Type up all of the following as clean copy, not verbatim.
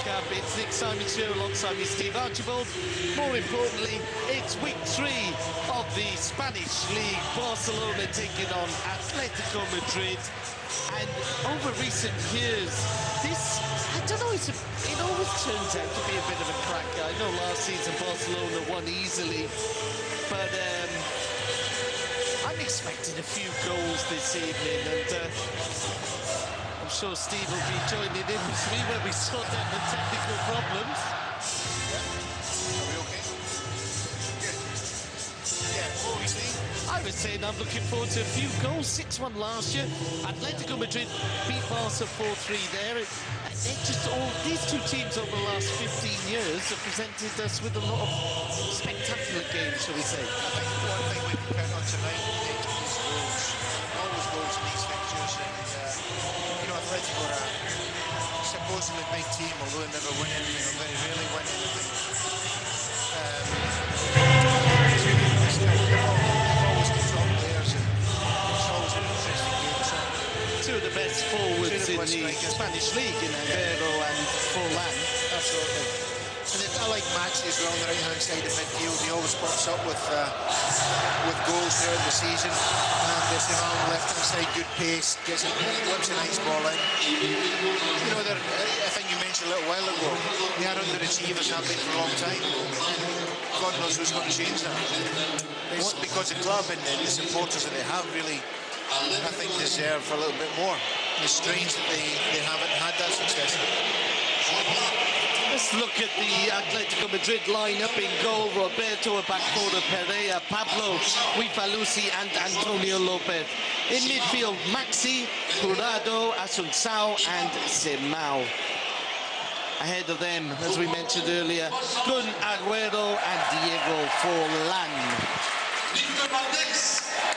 Camp. It's Nick Simons here alongside me, Steve Archibald. More importantly, it's week 3 of the Spanish League. Barcelona taking on Athletico Madrid. And over recent years, this, I don't know, it always turns out to be a bit of a cracker. I know last season Barcelona won easily, but I'm expecting a few goals this evening, and I'm sure Steve will be joining in with me when we sort out the technical problems. Yeah. Are we okay? Good. Yeah, what were we saying? I was saying I'm looking forward to a few goals. 6-1 last year. Atletico Madrid beat Barca 4-3 there. They're just all, these two teams over the last 15 years have presented us with a lot of spectacular games, shall we say. I think one thing we can count on tonight is goals. Always goals in these fixtures. And, you know, Atletico are a supposedly big team, although they never win anything or very rarely win anything. Two of the best forwards in the Spanish League, in Aguero and Forlan. Absolutely. And I like Maxi as well on the right-hand side of midfield. He always pops up with goals throughout the season. And there's him on the left-hand side, good pace, whips a nice ball in. You know, I think you mentioned a little while ago, they are underachievers, have been for a long time. God knows who's going to change that. It's because the club and the supporters that they have really, I think, deserve a little bit more. It's strange that they haven't had that success. Let's look at the Atletico Madrid lineup. In goal, Roberto, Backborder, Pereira, Pablo, Guifalusi and Antonio Lopez. In midfield, Maxi, Jurado, Asuncao and Simao. Ahead of them, as we mentioned earlier, Kun Aguero and Diego Forlan.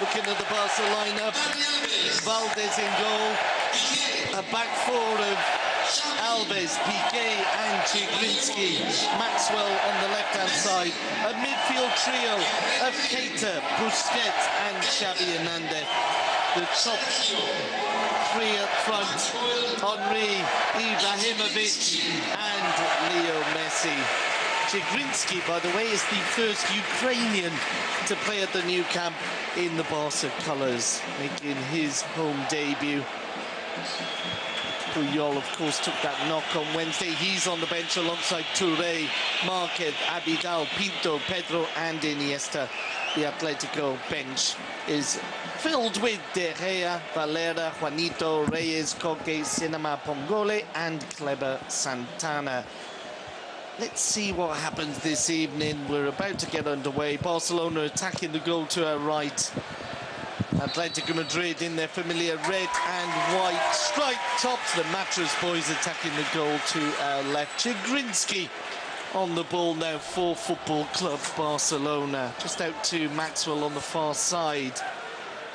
Looking at the Barca lineup, Valdez in goal, a back four of Alves, Piqué and Chigrinsky, Maxwell on the left-hand side, a midfield trio of Keita, Busquets and Xavi Hernandez. The top three up front, Henry, Ibrahimovic and Leo Messi. Chigrinsky, by the way, is the first Ukrainian to play at the new camp in the Barca colours, making his home debut. Puyol, of course, took that knock on Wednesday. He's on the bench alongside Touré, Marquez, Abidal, Pinto, Pedro and Iniesta. The Atletico bench is filled with De Gea, Valera, Juanito, Reyes, Koke, Cinema, Pongole and Kleber Santana. Let's see what happens this evening. We're about to get underway. Barcelona attacking the goal to our right. Atletico Madrid in their familiar red and white striped tops. The Mattress boys attacking the goal to our left. Chigrinsky on the ball now for Football Club Barcelona. Just out to Maxwell on the far side.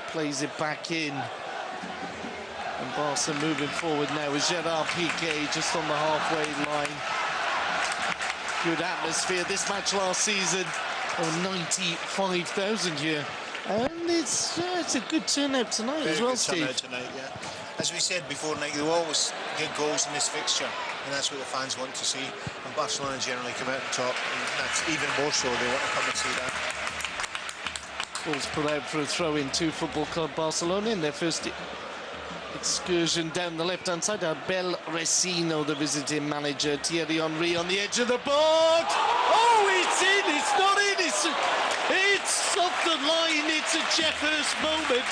Plays it back in. And Barca moving forward now with Gerard Piqué just on the halfway line. Good atmosphere. This match last season, 95,000 here. And it's a good turnout tonight as well, Steve. Turnout tonight, yeah. As we said before, Nick, they always get goals in this fixture, and that's what the fans want to see. And Barcelona generally come out on top, and that's even more so they want to come and see that. Ball's put out for a throw-in to Football Club Barcelona in their first excursion down the left-hand side. Abel Resino, the visiting manager. Thierry Henry on the edge of the board. Oh, it's in! It's not in! It's off the line. It's a Jeff Hurst moment.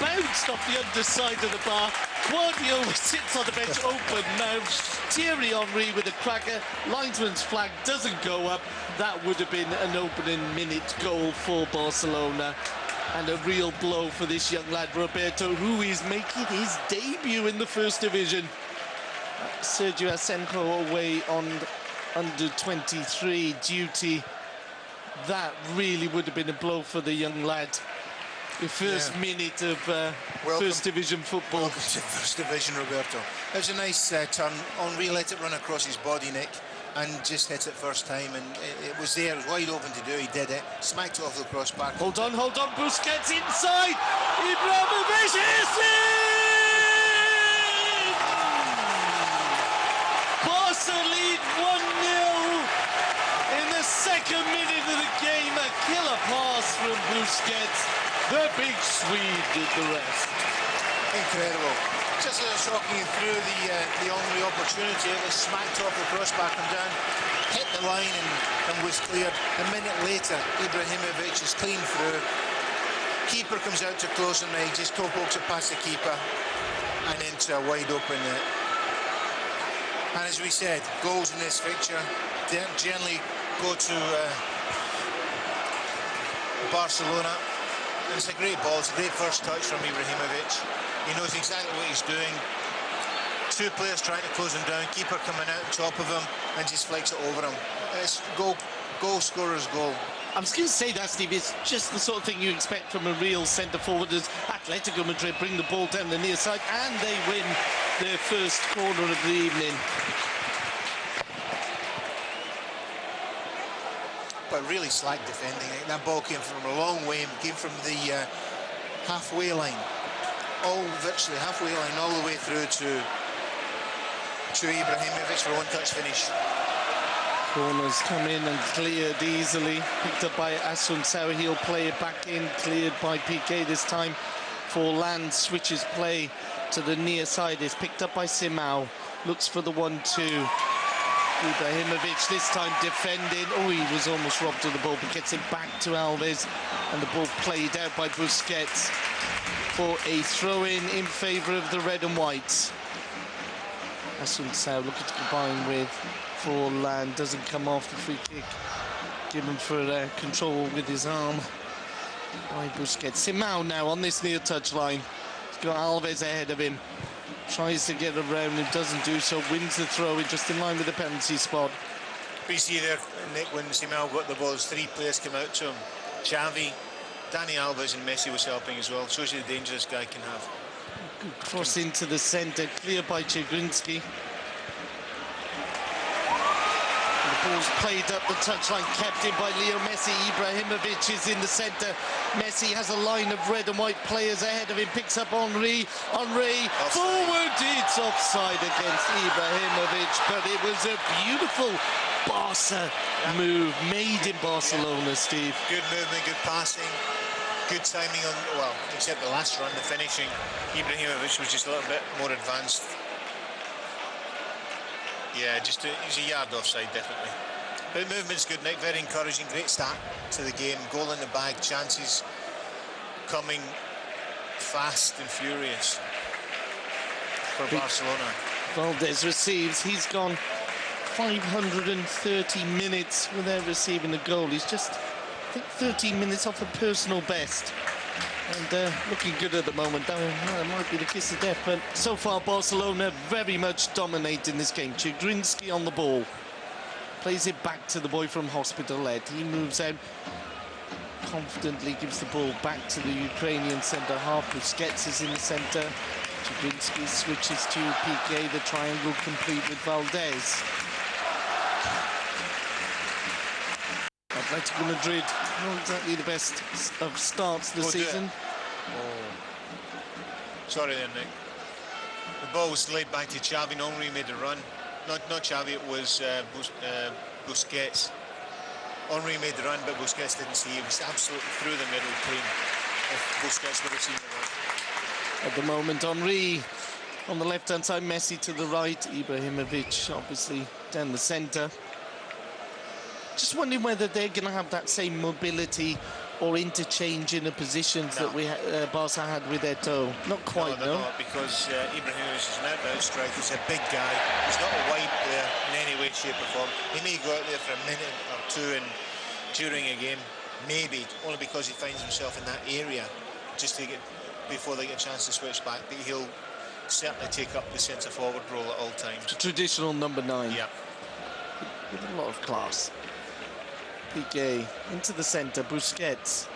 Bounced off the underside of the bar. Guardiola sits on the bench, open mouth. Thierry Henry with a cracker. Linesman's flag doesn't go up. That would have been an opening minute goal for Barcelona. And a real blow for this young lad, Roberto, who is making his debut in the First Division. Sergio Asenjo away on under-23 duty. That really would have been a blow for the young lad. The first minute of First Division football. Welcome to First Division, Roberto. It was a nice turn. Henry let it run across his body, Nick, and just hit it first time, and it was there. It was wide open to do. He did it. Smacked it off the crossbar. Hold on. Busquets inside. Ibrahimovic is in! Barca lead second minute of the game, a killer pass from Busquets. The big Swede did the rest. Incredible. Just as shocking through the only opportunity, it was smacked off the crossbar, come down, hit the line and was cleared. A minute later, Ibrahimovic is clean through. Keeper comes out to close the leg, just toe pokes it past the keeper and into a wide open net. And as we said, goals in this fixture generally go to Barcelona. And it's a great ball, it's a great first touch from Ibrahimovic. He knows exactly what he's doing. Two players trying to close him down, keeper coming out on top of him and just flicks it over him. It's goal scorer's goal. I was going to say that, Steve, it's just the sort of thing you expect from a real centre-forward as Athletico Madrid bring the ball down the near side and they win their first corner of the evening. But really slack defending. That ball came from a long way, came from the halfway line, virtually halfway line, all the way through to Ibrahimovic for a one-touch finish. Corners come in and cleared easily, picked up by Assunção. He'll play it back in, cleared by Piqué this time. Forlan switches play to the near side, is picked up by Simão, looks for the 1-2. Ibrahimovic this time defending. Oh, he was almost robbed of the ball, but gets it back to Alves, and the ball played out by Busquets for a throw-in in favour of the red and whites. Assunção looking to combine with Forlan, doesn't come off the free kick, given for control with his arm by Busquets. Simão now on this near touch line. He's got Alves ahead of him. Tries to get around him, doesn't do so, wins the throw-in just in line with the penalty spot. But you see there, Nick, when Simão got the ball, three players came out to him. Xavi, Dani Alves and Messi was helping as well. Shows you the danger this guy can have. Good cross into the centre, cleared by Chigrinsky. The ball's played up the touchline, kept in by Leo Messi. Ibrahimovic is in the centre. Messi has a line of red and white players ahead of him, picks up Henry. Henry forward, it's offside against Ibrahimovic, but it was a beautiful Barca move made in Barcelona, Steve. Good movement, good passing, good timing on, well, except the last run, the finishing. Ibrahimovic was just a little bit more advanced. Yeah, just he's a yard offside, definitely. But the movement's good, Nick, very encouraging, great start to the game. Goal in the bag, chances coming fast and furious for Barcelona. Valdez receives, he's gone 530 minutes without receiving a goal. He's just, I think, 13 minutes off a personal best. And looking good at the moment. That might be the kiss of death, but so far Barcelona very much dominating this game. Chigrinsky on the ball. Plays it back to the boy from Hospitalet. He moves out confidently, gives the ball back to the Ukrainian centre-half. Busquets is in the centre. Chigrinsky switches to Piqué, the triangle complete with Valdez. Athletico Madrid, not exactly the best of starts this season. Sorry there, Nick. The ball was laid back to Xavi, and Henry made a run. Not Xavi, it was Busquets. Henry made the run, but Busquets didn't see. He was absolutely through the middle clean. If Busquets would have seen the run. At the moment, Henry on the left-hand side, Messi to the right, Ibrahimovic obviously down the centre. Just wondering whether they're going to have that same mobility or interchange in the positions that we Barca had with Eto'o. Not quite, no. Not, because Ibrahimovic is an out-and-out striker. He's a big guy. He's not a wide player in any way, shape or form. He may go out there for a minute or two during a game, maybe, only because he finds himself in that area just to get before they get a chance to switch back. But he'll certainly take up the centre-forward role at all times. Traditional number 9. Yeah. With a lot of class. Piqué into the centre, Busquets.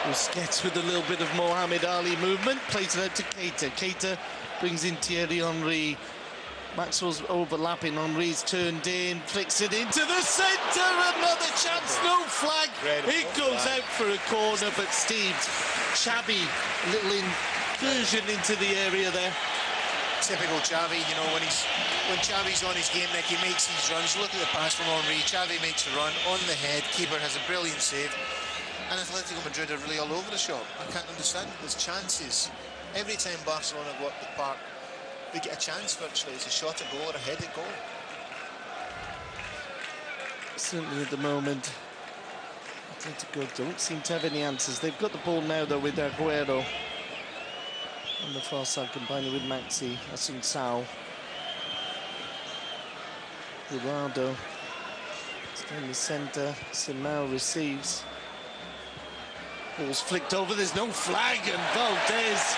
Busquets with a little bit of Mohamed Ali movement, plays it out to Keita. Keita brings in Thierry Henry. Maxwell's overlapping, Henry's turned in, flicks it into the centre, another chance, no flag. It goes out for a corner, but Steve, Xavi, a little incursion into the area there. typical Xavi, you know, when Xavi's on his game neck, he makes these runs. Look at the pass from Henry. Xavi makes a run on the head. Keeper has a brilliant save. And Atletico Madrid are really all over the shop. I can't understand. There's chances. Every time Barcelona go up the park, they get a chance virtually. It's a shot at goal or a headed goal. Certainly at the moment, Atletico don't seem to have any answers. They've got the ball now, though, with Aguero on the far side, combining with Maxi, Assunção. Gerardo in the centre. Simão receives. Ball's flicked over. There's no flag, and Valdez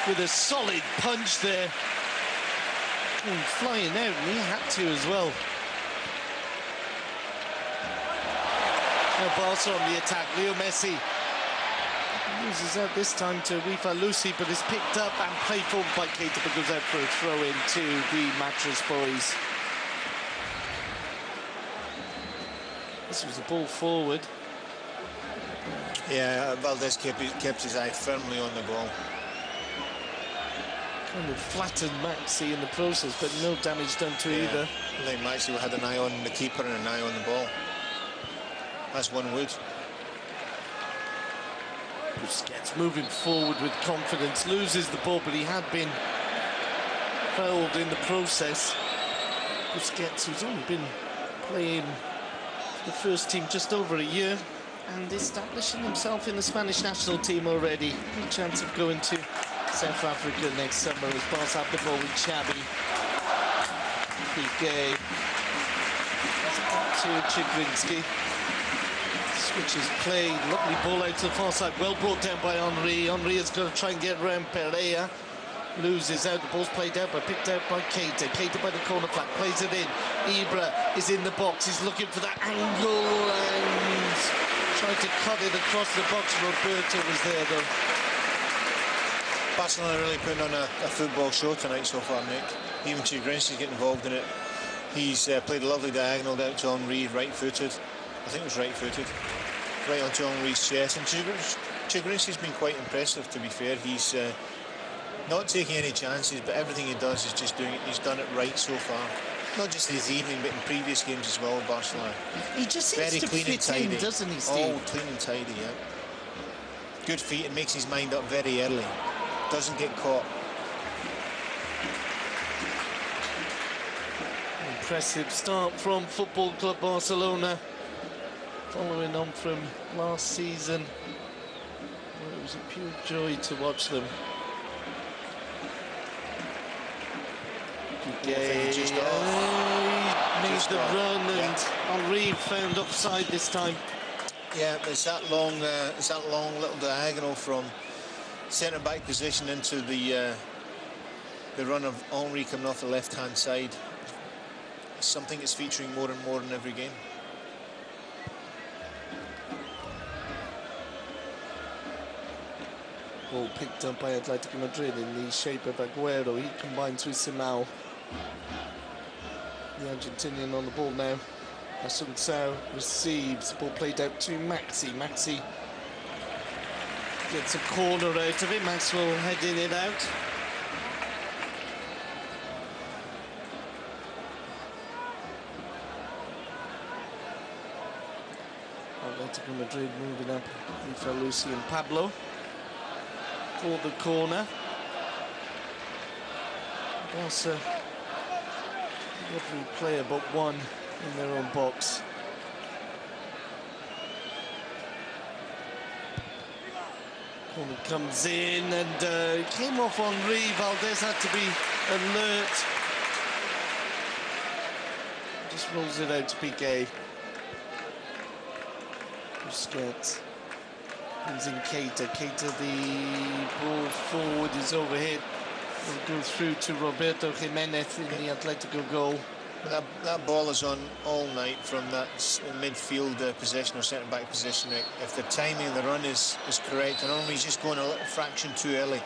with a solid punch there. Flying out, and he had to as well. Now Barca on the attack. Leo Messi uses out this time to Rifa Lucy, but is picked up and played forward by Keita, but goes out for a throw-in to the Mattress Boys. This was a ball forward. Yeah, Valdez kept his eye firmly on the ball. Kind of flattened Maxi in the process, but no damage done to either. I think Maxi had an eye on the keeper and an eye on the ball. That's one wood. Busquets moving forward with confidence, loses the ball, but he had been fouled in the process. Busquets, who's only been playing for the first team just over a year and establishing himself in the Spanish national team already. Good chance of going to South Africa next summer as Barca have the ball with Xavi. Piqué to Chigrinsky. Switches play, lovely ball out to the far side, well brought down by Henry. Henry is going to try and get around Pereira. Loses out, the ball's played out, but picked out by Keita. Keita by the corner flag, plays it in. Ibra is in the box, he's looking for that angle and tried to cut it across the box. Roberto was there though. Barcelona really putting on a football show tonight so far, Nick. Even Chigrinsky's getting involved in it. He's played a lovely diagonal down to Henry, right-footed. I think it was right-footed. Right onto Henry's chest. And Chigrinsky's been quite impressive, to be fair. He's not taking any chances, but everything he does is just doing it. He's done it right so far. Not just this evening, but in previous games as well, Barcelona. He just seems very to clean fit and tidy. in, doesn't he, Steve? Oh, clean and tidy, yeah. Good feet and makes his mind up very early. Doesn't get caught. Impressive start from Football Club Barcelona. Following on from last season. Well, it was a pure joy to watch them. Piqué Just made Just the off. run, and Henry found offside this time. Yeah, it's that long little diagonal from centre-back position into the run of Henry coming off the left-hand side. It's something that's featuring more and more in every game. Ball picked up by Athletico Madrid in the shape of Aguero. He combines with Simão. The Argentinian on the ball now. Assunção receives. Ball played out to Maxi. Maxi gets a corner out of it. Maxwell heading it out. Atletico Madrid moving up. Rifa Lucy and Pablo for the corner. Barca, every player but one in their own box. Corner comes in and came off Henry. Valdez had to be alert. Just rolls it out to Piqué. Busquets. Comes in Keita. Keita, the ball forward is overhead. Will go through to Roberto Jimenez in the Atletico goal. That ball is on all night from that midfield possession or centre-back position. If the timing of the run is correct, and Henry's just going a little fraction too early.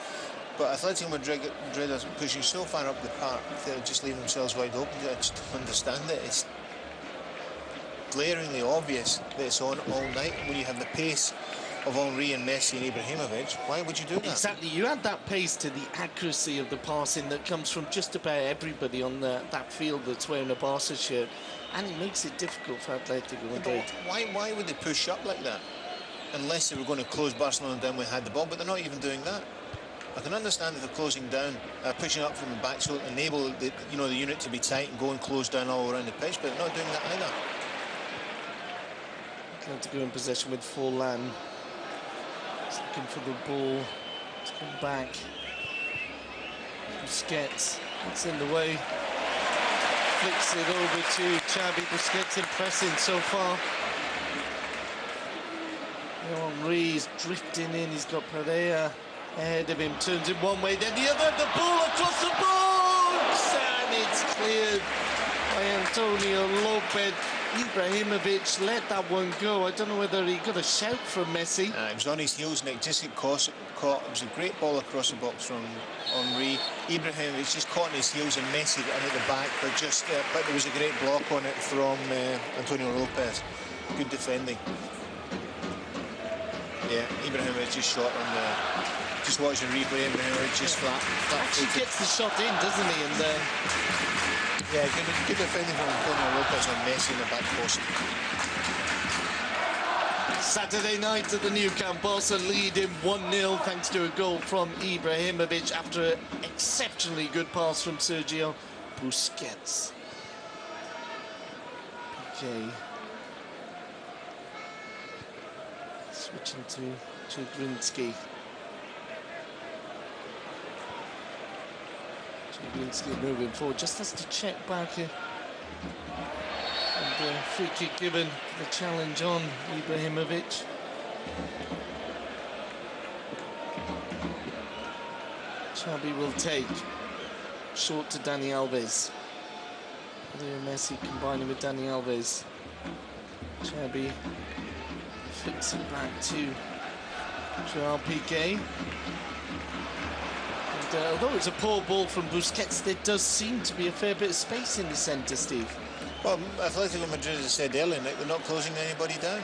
But Atletico Madrid are pushing so far up the park, they're just leaving themselves wide open. I just don't understand it. It's glaringly obvious that it's on all night when you have the pace of Henry and Messi and Ibrahimovic, why would you do that? Exactly, you add that pace to the accuracy of the passing that comes from just about everybody on that field that's wearing a Barca shirt, and it makes it difficult for Atletico Madrid. Why would they push up like that? Unless they were going to close Barcelona down when they had the ball, but they're not even doing that. I can understand if they're closing down, pushing up from the back, so enable the unit to be tight and go and close down all around the pitch, but they're not doing that either. Atletico in possession with Forlan. He's looking for the ball to come back. Busquets, it's in the way. Flicks it over to Xavi. Busquets impressing so far. Henry's drifting in, he's got Pereira ahead of him, turns in one way, then the other, the ball across the box, and it's cleared by Antonio Lopez. Ibrahimovic let that one go. I don't know whether he got a shout from Messi. It was on his heels, Nick, just get caught. It was a great ball across the box from Henry. Ibrahimovic just caught on his heels and Messi got in at the back, but there was a great block on it from Antonio Lopez. Good defending. Yeah, Ibrahimovic just shot on the... Just watching replay, Ibrahimovic just flat. Actually gets the shot in, doesn't he? And yeah, good defending from Antonio Lopez on Messi in the back post. Saturday night at the Nou Camp, Barca leading 1-0 thanks to a goal from Ibrahimovic after an exceptionally good pass from Sergio Busquets. Okay. Switching to Chigrinsky. Chigrinsky moving forward, just has to check back here. And free kick given, the challenge on Ibrahimovic. Xavi will take. Short to Dani Alves. Leo Messi combining with Dani Alves. Xavi flicks it back to Joao Piqué. And although it's a poor ball from Busquets, there does seem to be a fair bit of space in the centre, Steve. Well, Atletico Madrid, as I said earlier, Nick, they're not closing anybody down.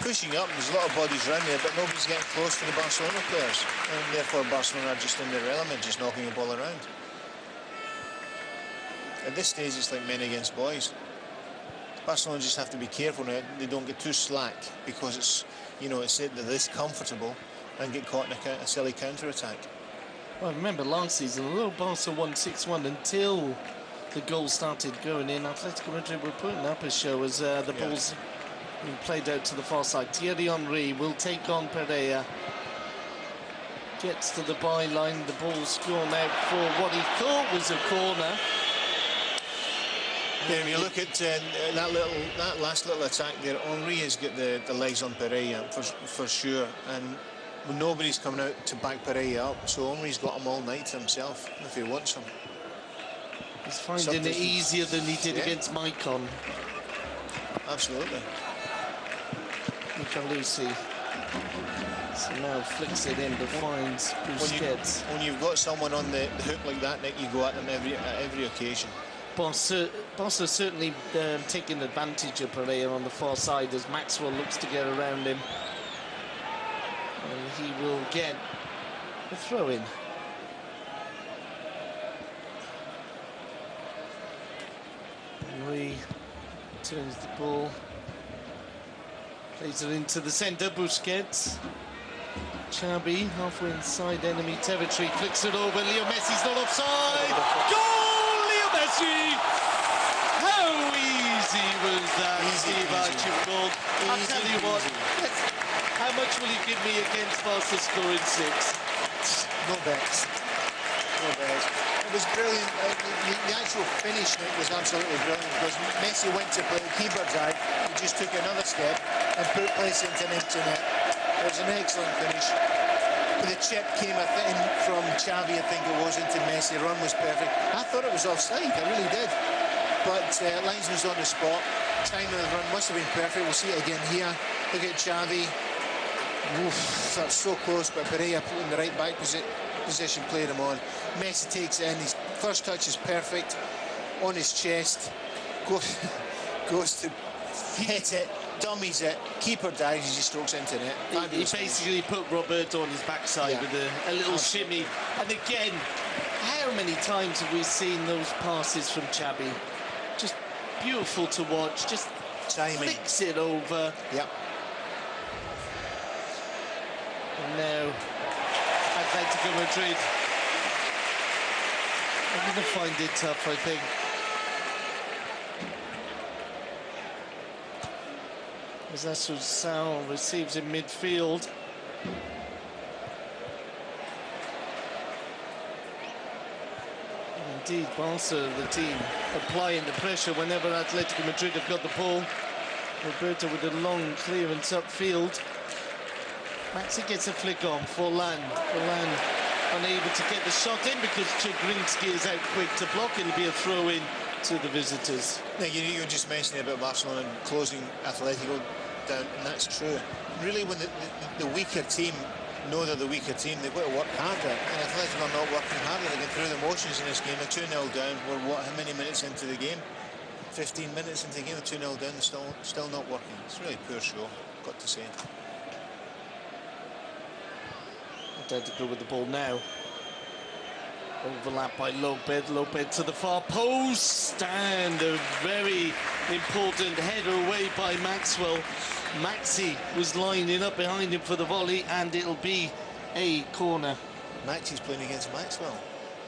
Pushing up, there's a lot of bodies around there, but nobody's getting close to the Barcelona players. And therefore, Barcelona are just in their element, just knocking the ball around. At this stage, it's like men against boys. Barcelona just have to be careful now they don't get too slack, because it's, it's they're this comfortable and get caught in a silly counter-attack. Well, remember last season, although Barca won 6-1 until the goals started going in, Atletico Madrid were putting up a show as the ball's being played out to the far side. Thierry Henry will take on Pereira. Gets to the byline, the ball's gone out for what he thought was a corner. Yeah, if you look at that last little attack there, Henry has got the legs on Pereira for sure, and nobody's coming out to back Pereira up, so Henry's got him all night to himself if he wants him. He's finding it easier than he did against Maicon. Absolutely. Michalusi. So now flicks it in, but finds Busquets. When you've got someone on the hook like that, Nick, you go at them every occasion. Barca certainly taking advantage of Pereira on the far side as Maxwell looks to get around him. And he will get a throw-in. Henry turns the ball. Plays it into the centre, Busquets. Xavi, halfway inside enemy territory, flicks it over. Leo Messi's not offside. Goal, Leo Messi! How easy was that, Steve Archibald? I'll tell you what, how much will you give me against Barca scoring 6? No bets. No bets. It was brilliant. The actual finish was absolutely brilliant, because Messi went to play keeper's eye. He just took another step and put place into an empty net. It was an excellent finish. The chip came in from Xavi, I think it was, into Messi. The run was perfect. I thought it was offside, I really did. But linesman's on the spot. Timing of the run must have been perfect. We'll see it again here. Look at Xavi. Oof, that's so close, but Pereira put in the right back position, played him on. Messi takes it in. His first touch is perfect. On his chest. Goes to hit it. dummies it, keeper dives as he strokes into net. He basically put Roberto on his backside with a little shimmy. And again, how many times have we seen those passes from Xabi? Just beautiful to watch, just flicks it over. Yep. And now, Atletico Madrid are going to find it tough, I think. As Assunção receives in midfield. Indeed, Barca, the team, applying the pressure whenever Atletico Madrid have got the ball. Roberto with a long clearance upfield. Maxi gets a flick on for Forlan unable to get the shot in because Chigrinsky is out quick to block. It'll be a throw-in to the visitors. Now, you were just mentioning about Barcelona closing Atletico down, and that's true. Really, when the weaker team know they're the weaker team, they've got to work harder. And Atletico are not working harder. They get through the motions in this game. They're 2-0 down. We're how many minutes into the game? 15 minutes into the game, they're 2-0 down. They're still not working. It's really poor show, got to say. Atletico with the ball now. Overlap by Lopez. Lopez to the far post. And a very important header away by Maxwell. Maxi was lining up behind him for the volley, and it'll be a corner. Maxi's playing against Maxwell.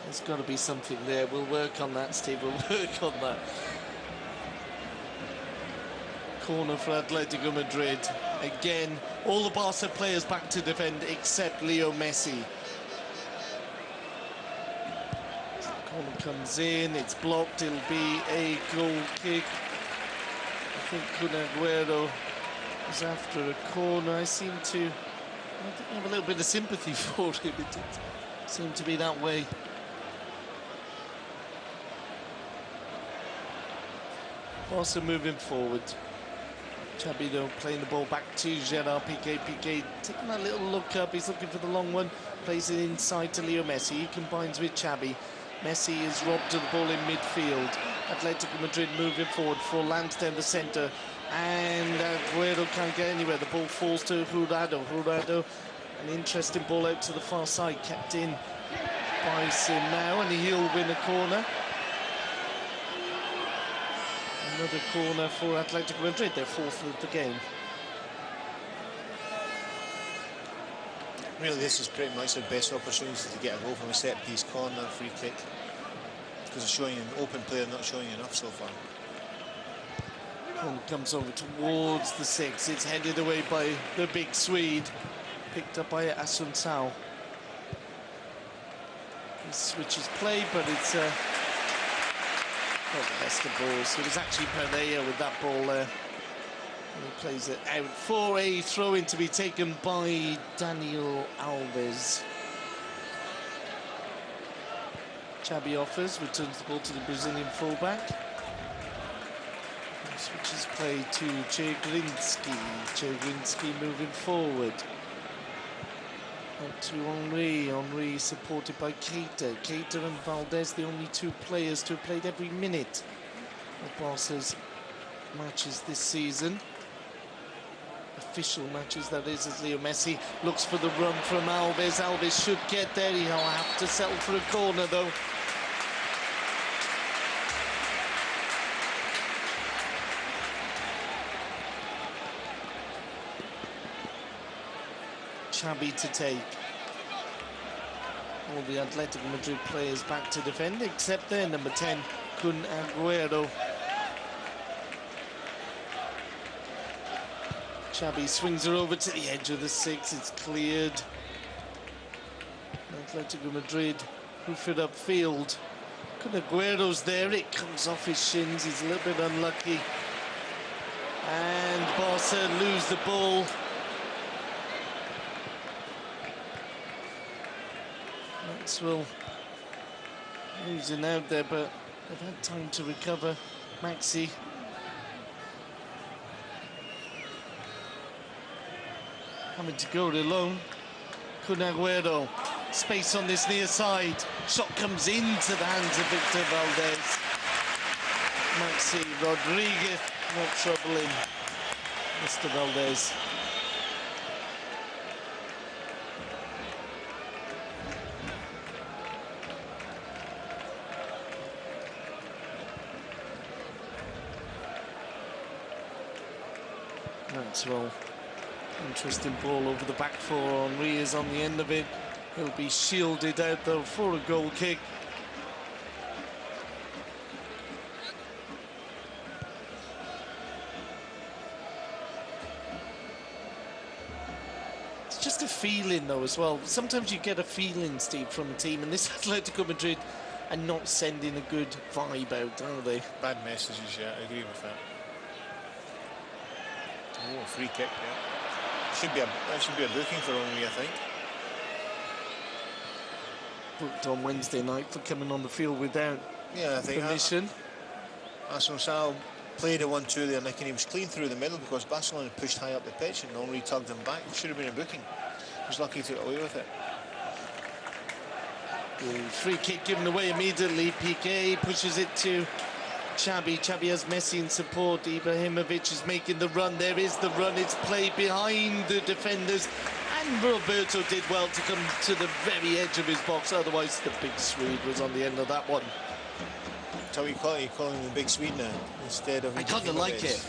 There's got to be something there. We'll work on that, Steve. We'll work on that. Corner for Atletico Madrid. Again, all the Barca players back to defend except Leo Messi. Corner comes in, it's blocked, it'll be a goal kick. I think Kun Agüero is after a corner. I think I have a little bit of sympathy for him. It did seem to be that way. Also moving forward. Xabi though playing the ball back to Gerard Piqué. Piqué taking that little look up. He's looking for the long one. Plays it inside to Leo Messi. He combines with Xabi. Messi is robbed of the ball in midfield. Atletico Madrid moving forward. Forlan down the centre. And Agüero can't get anywhere. The ball falls to Jurado. Jurado, an interesting ball out to the far side. Kept in by Simao, and he'll win a corner. Another corner for Atletico Madrid, their fourth of the game. Really, this is pretty much their best opportunity to get a goal from a set-piece corner, free kick. Because it's showing an open player, not showing enough so far. Corner comes over towards the six. It's headed away by the big Swede. Picked up by Assunção. He switches play, but it's not the best of balls. It was actually Pereira with that ball there. And he plays it out for a throw-in to be taken by Daniel Alves. Xabi offers, returns the ball to the Brazilian fullback. And switches play to Chigrinsky. Chigrinsky moving forward. Up to Henry. Henry supported by Keita. Keita and Valdez, the only two players to have played every minute of Barca's matches this season. Official matches, that is, as Leo Messi looks for the run from Alves. Alves should get there. He'll have to settle for a corner, though. Xabi to take. All the Atletico Madrid players back to defend, except their number 10, Kun Agüero. Xabi swings her over to the edge of the six. It's cleared. Atletico Madrid hoof it upfield. Kun Agüero's there. It comes off his shins. He's a little bit unlucky. And Barca lose the ball. Maxwell losing out there, but they've had time to recover. Maxi. Having to go it alone. Kun Agüero. Space on this near side. Shot comes into the hands of Victor Valdez. Maxi Rodriguez not troubling. Mr. Valdez. Maxwell. Interesting ball over the back four. Henry is on the end of it. He'll be shielded out though for a goal kick. It's just a feeling though as well. Sometimes you get a feeling, Steve, from a team, and this Atletico Madrid are not sending a good vibe out, are they? Bad messages, yeah, I agree with that. Oh, free kick, yeah. That should be a booking for Henry, I think. Booked on Wednesday night for coming on the field without permission. Assunção played a 1-2 there, Nick, and he was clean through the middle because Barcelona pushed high up the pitch and Henry tugged him back. Should have been a booking. He was lucky to get away with it. The free kick given away immediately. Piqué pushes it to Xabi. Xabi has Messi in support. Ibrahimovic is making the run. There is the run. It's played behind the defenders. And Roberto did well to come to the very edge of his box. Otherwise, the big Swede was on the end of that one. So you call him the big Swede now instead of... I kind of like it.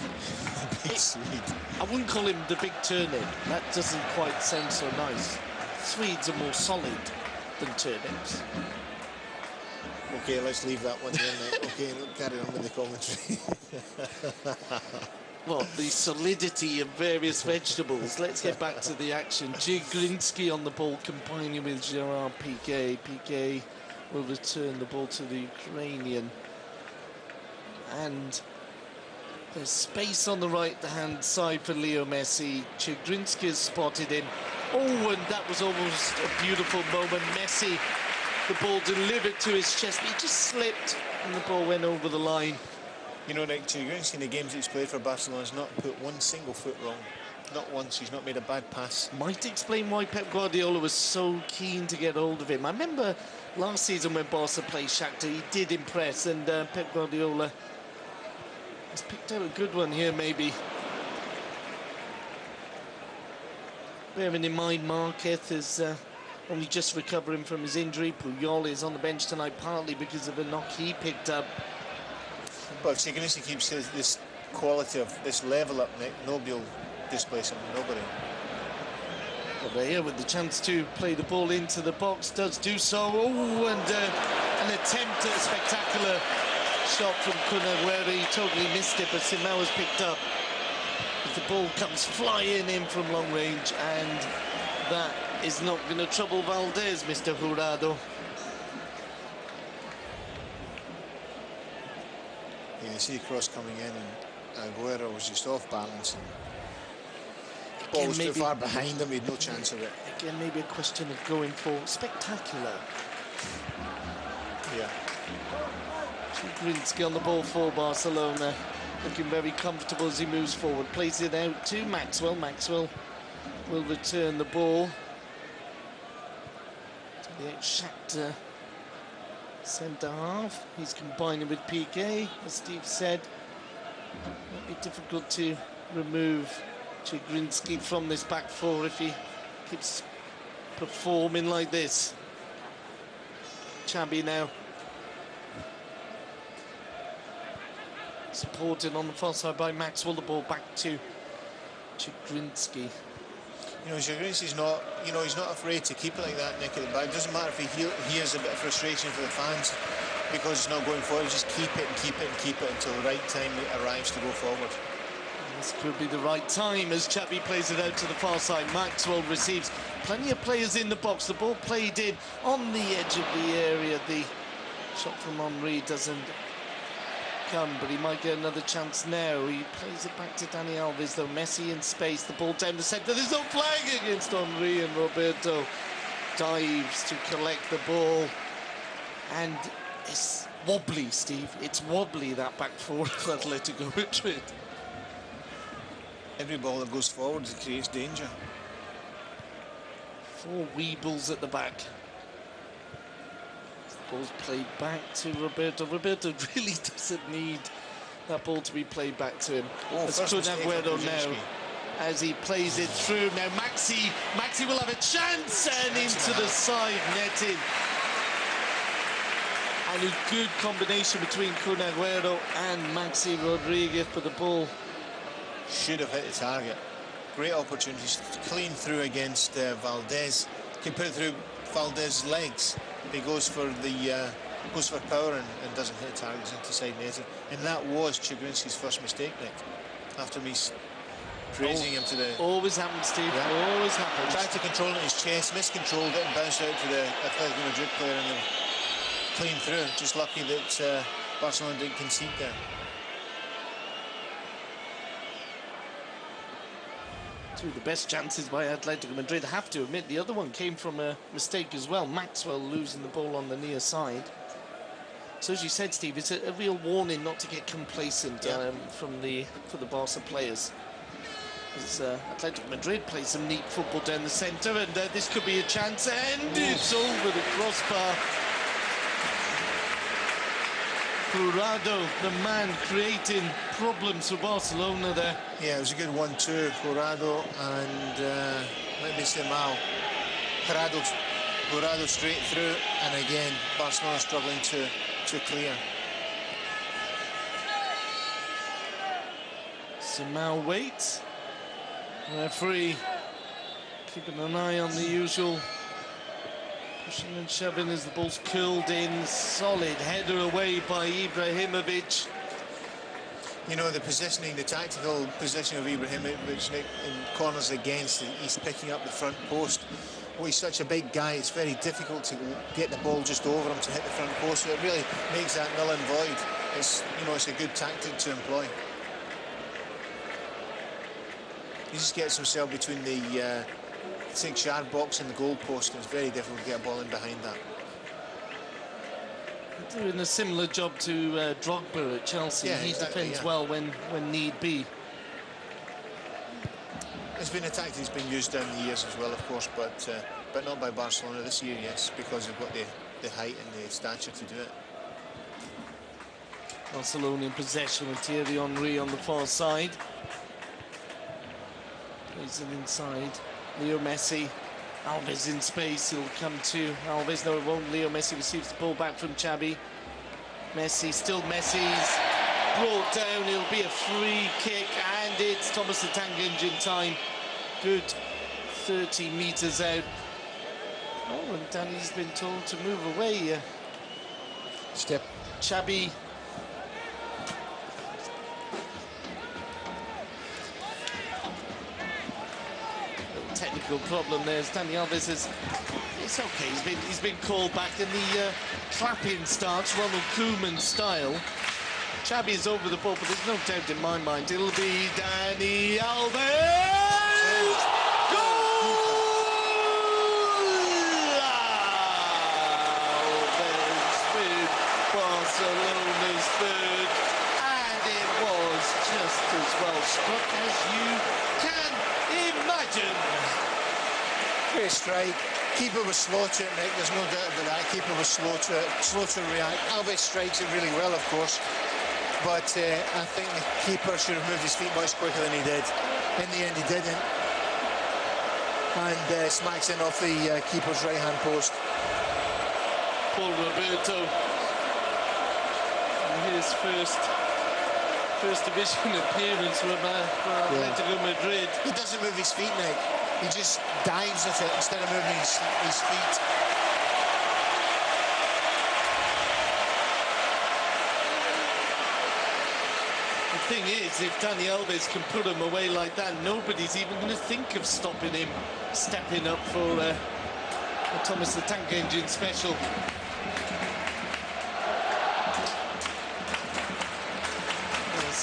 Big Swede. I wouldn't call him the big turnip. That doesn't quite sound so nice. Swedes are more solid than turnips. Okay, let's leave that one there, mate. Okay, carry on with the commentary. Well, the solidity of various vegetables. Let's get back to the action. Jigrinski on the ball, combining with Gerard Piqué. Piqué will return the ball to the Ukrainian. And there's space on the right-hand side for Leo Messi. Jigrinski has spotted him. Oh, and that was almost a beautiful moment. Messi, the ball delivered to his chest, but he just slipped and the ball went over the line. You know, Nick, Jigrinski in the games he's played for Barcelona has not put one single foot wrong. Not once. He's not made a bad pass. Might explain why Pep Guardiola was so keen to get hold of him. I remember last season when Barca played Shakhtar, he did impress, and Pep Guardiola has picked out a good one here, maybe. Bearing in mind, Marquez is only just recovering from his injury. Puyol is on the bench tonight, partly because of a knock he picked up. But if Jigrinski keeps this quality of this level up, Nick, nobody will displace him. Nobody. Well, here with the chance to play the ball into the box, does do so. Oh, and an attempt at a spectacular shot from Cunagüero. He totally missed it, but Simao has picked up. The ball comes flying in from long range, and that is not going to trouble Valdez, Mr. Jurado. Yeah, you see a cross coming in, and Aguero was just off balance. And ball was too far behind him, he had no chance of it. Again, maybe a question of going for spectacular. Yeah. Jigrinski on the ball for Barcelona. Looking very comfortable as he moves forward. Plays it out to Maxwell. Maxwell will return the ball to the ex-Shakhtar centre-half. He's combining with Piqué, as Steve said. Might be difficult to remove Jigrinski from this back four if he keeps performing like this. Xabi now. Supported on the far side by Maxwell. The ball back to Jigrinski. You know, Jigrinski's not, he's not afraid to keep it like that, Nick, at the back. It doesn't matter if he hears a bit of frustration for the fans because it's not going forward. Just keep it and keep it and keep it until the right time arrives to go forward. This could be the right time as Xabi plays it out to the far side. Maxwell receives plenty of players in the box. The ball played in on the edge of the area. The shot from Henry doesn't come, but he might get another chance now. He plays it back to Dani Alves, though. Messi in space, the ball down the centre. There's no flag against Henry, and Roberto dives to collect the ball. And it's wobbly, Steve. It's wobbly, that back four of Atletico Madrid. Every ball that goes forward creates danger. Four weebles at the back. Ball's played back to Roberto. Roberto really doesn't need that ball to be played back to him. Oh, It's first Kun mistake for Agüero Brzezinski. now as he plays it through. Now Maxi will have a chance and into the side netting. And a good combination between Kun Agüero and Maxi Rodriguez, but the ball should have hit the target. Great opportunities, clean through against Valdez. Can put it through Valdez's legs. He goes for power and doesn't hit the target into side netting. And that was Chigrinski's first mistake, Nick. After me praising him to the... Always happens, Steve. Yeah. Always happens. Tried to control it in his chest, miscontrolled it, and bounced out to the Athletico Madrid player and then clean through. Just lucky that Barcelona didn't concede there. Two of the best chances by Atletico Madrid. I have to admit, the other one came from a mistake as well. Maxwell losing the ball on the near side. So as you said, Steve, it's a real warning not to get complacent for the Barca players. As Atletico Madrid plays some neat football down the centre, and this could be a chance, and it's over the crossbar. Jurado, the man creating problems for Barcelona there. Yeah, it was a good 1-2. Jurado and let me say Mal. Jurado straight through, and again Barcelona struggling to clear. Simao waits. Referee keeping an eye on the usual pushing and shoving as the ball's curled in. Solid header away by Ibrahimovic. You know, the positioning, the tactical position of Ibrahimovic in corners against, he's picking up the front post. Well, he's such a big guy, it's very difficult to get the ball just over him to hit the front post, so it really makes that null and void. It's, you know, it's a good tactic to employ. He just gets himself between the 6-yard box and the goal post, and it's very difficult to get a ball in behind that. Doing a similar job to Drogba at Chelsea. Yeah, he exactly, defends well when need be. It's been a tactic that's been used down the years as well, of course, but not by Barcelona this year, yes, because they've got the height and the stature to do it. Barcelona in possession with Thierry Henry on the far side. Plays it inside. Leo Messi. Alves in space. He'll come to Alves. No, it won't. Leo Messi receives the ball back from Xabi. Messi, still Messi's brought down. It'll be a free kick, and it's Thomas the Tank Engine time. Good 30 metres out. Oh, and Danny's been told to move away. Step. Xabi. Technical problem there. Dani Alves is, it's okay, he's been called back in the clapping starts, Ronald Koeman style. Xabi is over the ball, but there's no doubt in my mind it'll be Dani Alves! Goal! Alves with Barcelona's third, and it was just as well struck as you can imagine. Great strike. Keeper was slow to it, Nick. There's no doubt about that. Keeper was slow to react. Alves strikes it really well, of course, but I think the keeper should have moved his feet much quicker than he did. In the end, he didn't, and smacks in off the keeper's right-hand post. Paul Roberto, his first division appearance for Atletico Madrid. He doesn't move his feet, Nick. He just dives at it instead of moving his feet. The thing is, if Dani Alves can put him away like that, nobody's even going to think of stopping him stepping up for a Thomas the Tank Engine special.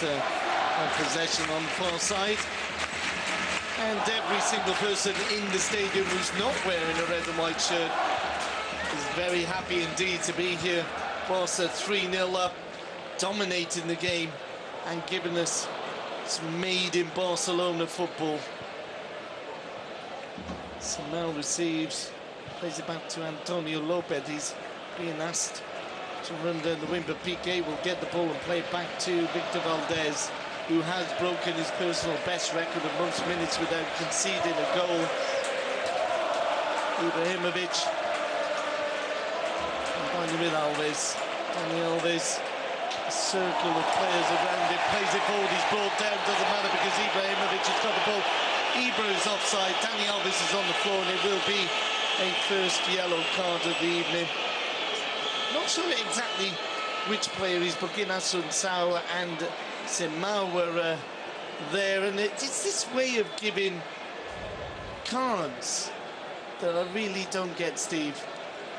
There's possession on the far side. And every single person in the stadium who's not wearing a red and white shirt is very happy indeed to be here. Barca 3-0 up, dominating the game and giving us some made-in-Barcelona football. Simao receives, plays it back to Antonio Lopez. He's being asked to run down the wing, but Piqué will get the ball and play it back to Victor Valdez, who has broken his personal best record of most minutes without conceding a goal. Ibrahimovic combining with Alves. Dani Alves, a circle of players around it, plays it forward, he's brought down, doesn't matter because Ibrahimovic has got the ball. Ibra is offside, Dani Alves is on the floor, and it will be a first yellow card of the evening. Not sure exactly which player he's booking. Assunção and Semau were there, and it's this way of giving cards that I really don't get, Steve.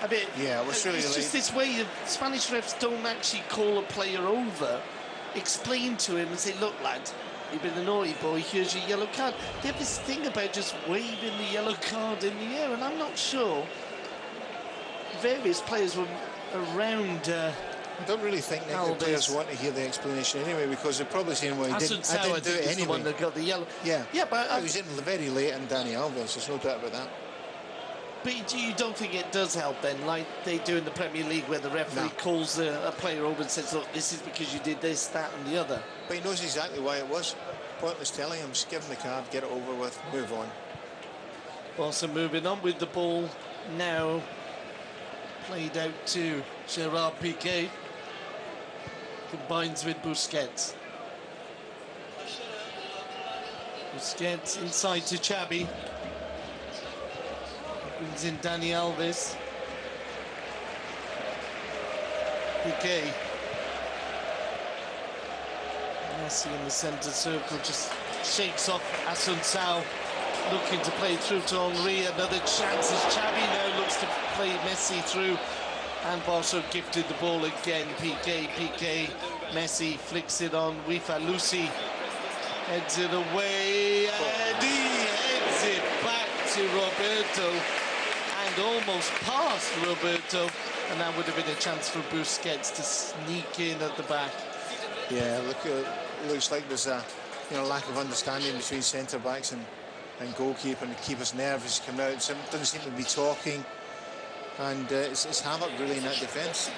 A bit. Yeah, it was really it's late. just this way of Spanish refs don't actually call a player over, explain to him and say, look, lad, you've been a naughty boy, here's your yellow card. They have this thing about just waving the yellow card in the air, and I'm not sure various players were around. I don't really think the players want to hear the explanation anyway, because they're probably saying, well, I didn't do it anyway. The one that got the yellow. Yeah, yeah, but it was in very late in Dani Alves, there's no doubt about that. But you don't think it does help then, like they do in the Premier League, where the referee calls a player over and says, look, this is because you did this, that and the other? But he knows exactly why it was. Pointless telling him, just give him the card, get it over with, move on. Also moving on with the ball now, played out to Gerard Piqué, combines with Busquets. Busquets inside to Xavi. Brings in Dani Alves. Piqué. Messi in the centre circle, just shakes off Assunção, looking to play through to Henry. Another chance as Xavi now looks to play Messi through. And Barca gifted the ball again. Piqué, Messi flicks it on. Lucy heads it away, and he heads it back to Roberto, and almost past Roberto, and that would have been a chance for Busquets to sneak in at the back. Yeah, look, it looks like there's a lack of understanding between centre backs and goalkeeper, and the keeper's nervous coming out. So doesn't seem to be talking. And it's havoc really in that defence.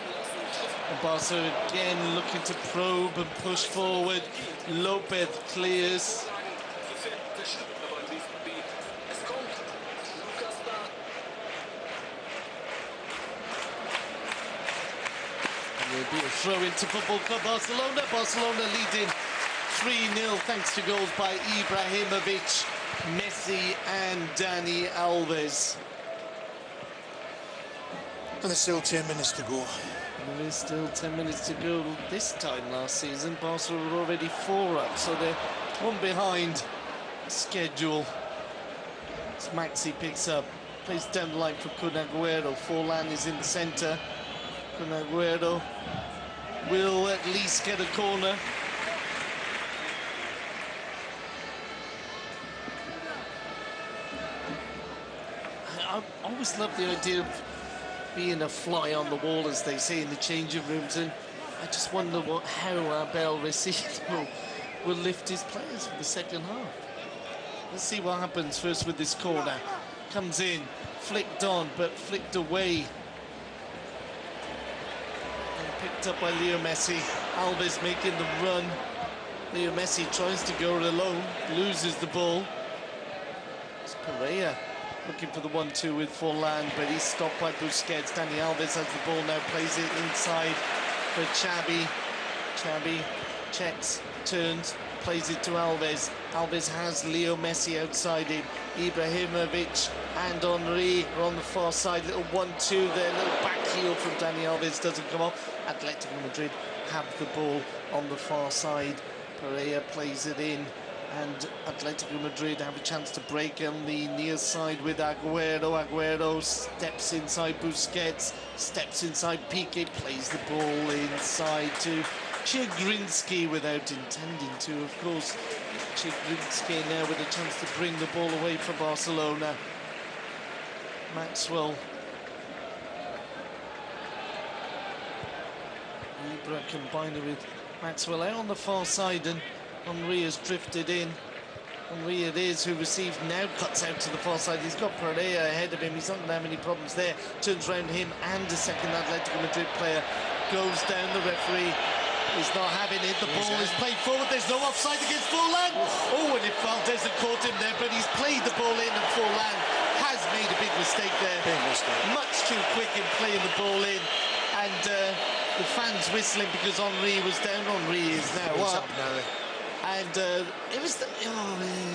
And Barca again looking to probe and push forward. Lopez clears. And there'll be a throw into Football Club Barcelona. Barcelona leading 3-0 thanks to goals by Ibrahimovic, Messi and Dani Alves. And there's still 10 minutes to go. There is still 10 minutes to go. This time last season, Barcelona were already 4 up, so they're 1 behind schedule. As Maxi picks up, plays down the line for Kun Agüero. Forlan is in the centre. Kun Agüero will at least get a corner. I always love the idea of being a fly on the wall, as they say in the changing rooms, and I just wonder how Abel Recife will lift his players for the second half. Let's see what happens first with this corner. Comes in, flicked on, but flicked away. And picked up by Leo Messi. Alves making the run. Leo Messi tries to go it alone, loses the ball. It's Pereira looking for the 1-2 with Forlan, but he's stopped by Busquets. Dani Alves has the ball now, plays it inside for Xavi. Xavi checks, turns, plays it to Alves. Alves has Leo Messi outside him. Ibrahimovic and Henry are on the far side. Little 1-2 there, little back heel from Dani Alves, doesn't come off. Athletico Madrid have the ball on the far side. Pereira plays it in, and Athletico Madrid have a chance to break on the near side with Agüero. Agüero steps inside Busquets, steps inside Piqué, plays the ball inside to Chigrinsky without intending to, of course. Chigrinsky now with a chance to bring the ball away for Barcelona. Maxwell. Ibra combining with Maxwell out on the far side, and Henry has drifted in. Henry it is who receives, now cuts out to the far side. He's got Pereira ahead of him. He's not going to have any problems there. Turns around him and a second Atletico Madrid player. goes down. The referee is not having it. The ball is played forward. There's no offside against Forlan. Oh, and if Valdez had caught him there, but he's played the ball in, and Forlan has made a big mistake there. Big mistake. Much too quick in playing the ball in. And the fans whistling because Henry was down. Henry is now up. And it was,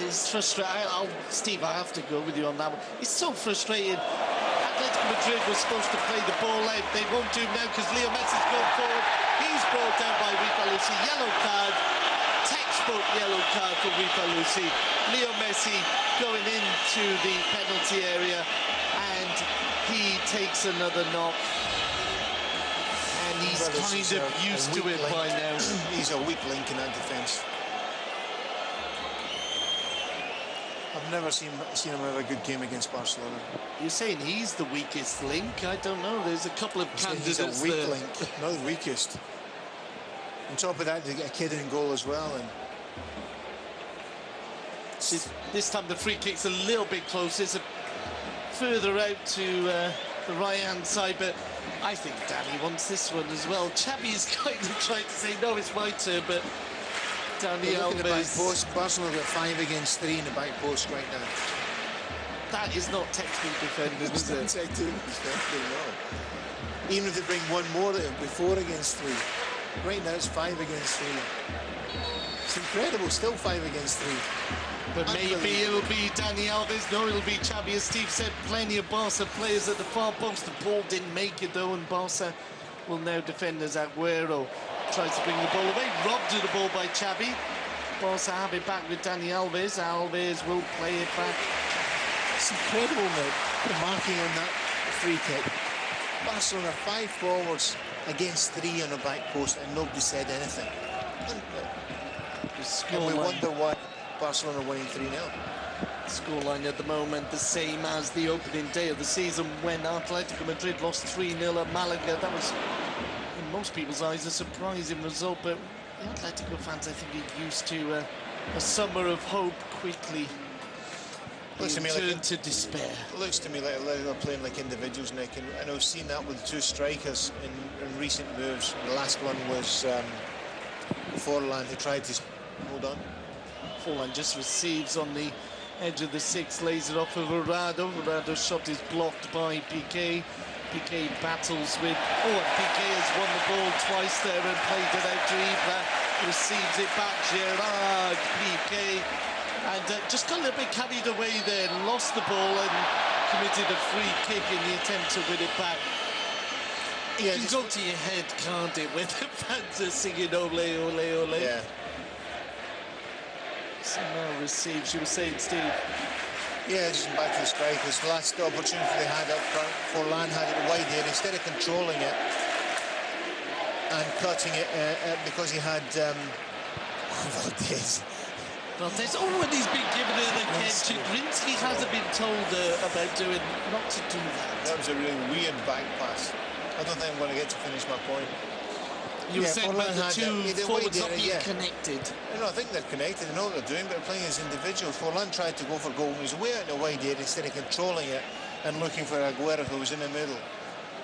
it's frustrating. Steve, I have to go with you on that one. It's so frustrating. Atletico Madrid was supposed to play the ball out. They won't do now because Leo Messi's going forward. He's brought down by Rifalusi. Yellow card. Textbook yellow card for Rifalusi. Leo Messi going into the penalty area, and he takes another knock. And he's kind of used to it by now. He's a weak link in that defence. I've never seen him have a good game against Barcelona. You're saying he's the weakest link? I don't know. There's a couple of candidates. He's a weak link, not the weakest. On top of that, they get a kid in goal as well. And this time the free kick's a little bit closer. It's further out to the right-hand side, but I think Danny wants this one as well. Xavi's kind of trying to say, no, it's my turn, but Danny Alves. The back post. Barcelona got 5 against 3 in the back post right now. That is not textbook defending, is it? Textbook defending, no. Even if they bring one more, it'll be 4 against 3. Right now it's 5 against 3. It's incredible, still 5 against 3. But maybe it'll be Danny Alves. No, it'll be Xavi. As Steve said, plenty of Barca players at the far post. The ball didn't make it though, and Barca will now defend as Aguero tries to bring the ball away. Robbed of the ball by Xavi. Barca have it back with Danny Alves. Alves will play it back. It's incredible now, the marking on that free kick. Barcelona 5 forwards against 3 on the back post, and nobody said anything. And we wonder why Barcelona winning 3-0. Scoreline at the moment the same as the opening day of the season when Atletico Madrid lost 3-0 at Malaga. That was, in most people's eyes, a surprising result, but the Atletico fans, I think, are used to a summer of hope quickly turned to despair. It looks to me like they're playing like individuals, Nick, and I've seen that with 2 strikers in recent moves. The last one was Forlan, who tried to hold on. Forlan just receives on the edge of the 6, lays it off of Verado. Verado's shot is blocked by Piqué. Piqué battles with... Oh, Piqué has won the ball twice there and played it out to Ibra. Receives it back, Gerard Piqué. And just got a little bit carried away there, lost the ball and committed a free kick in the attempt to win it back. It can go to your head, can't it, when the fans are singing ole, ole, ole. Yeah. So now receives, you were saying, Steve? Yeah, just back to the strikers. The last opportunity they had up front, Forlan had it wide here. Instead of controlling it and cutting it because he had Valdez. Oh, and he's been given it again. Grinsky hasn't been told about doing not to do that. That was a really weird back pass. I don't think I'm going to get to finish my point. You were saying about the 2 forwards not being connected. No, I think they're connected. They know what they're doing, but they're playing as individuals. Forlan tried to go for goal. He was way out in the wide area instead of controlling it and looking for Aguero, who was in the middle,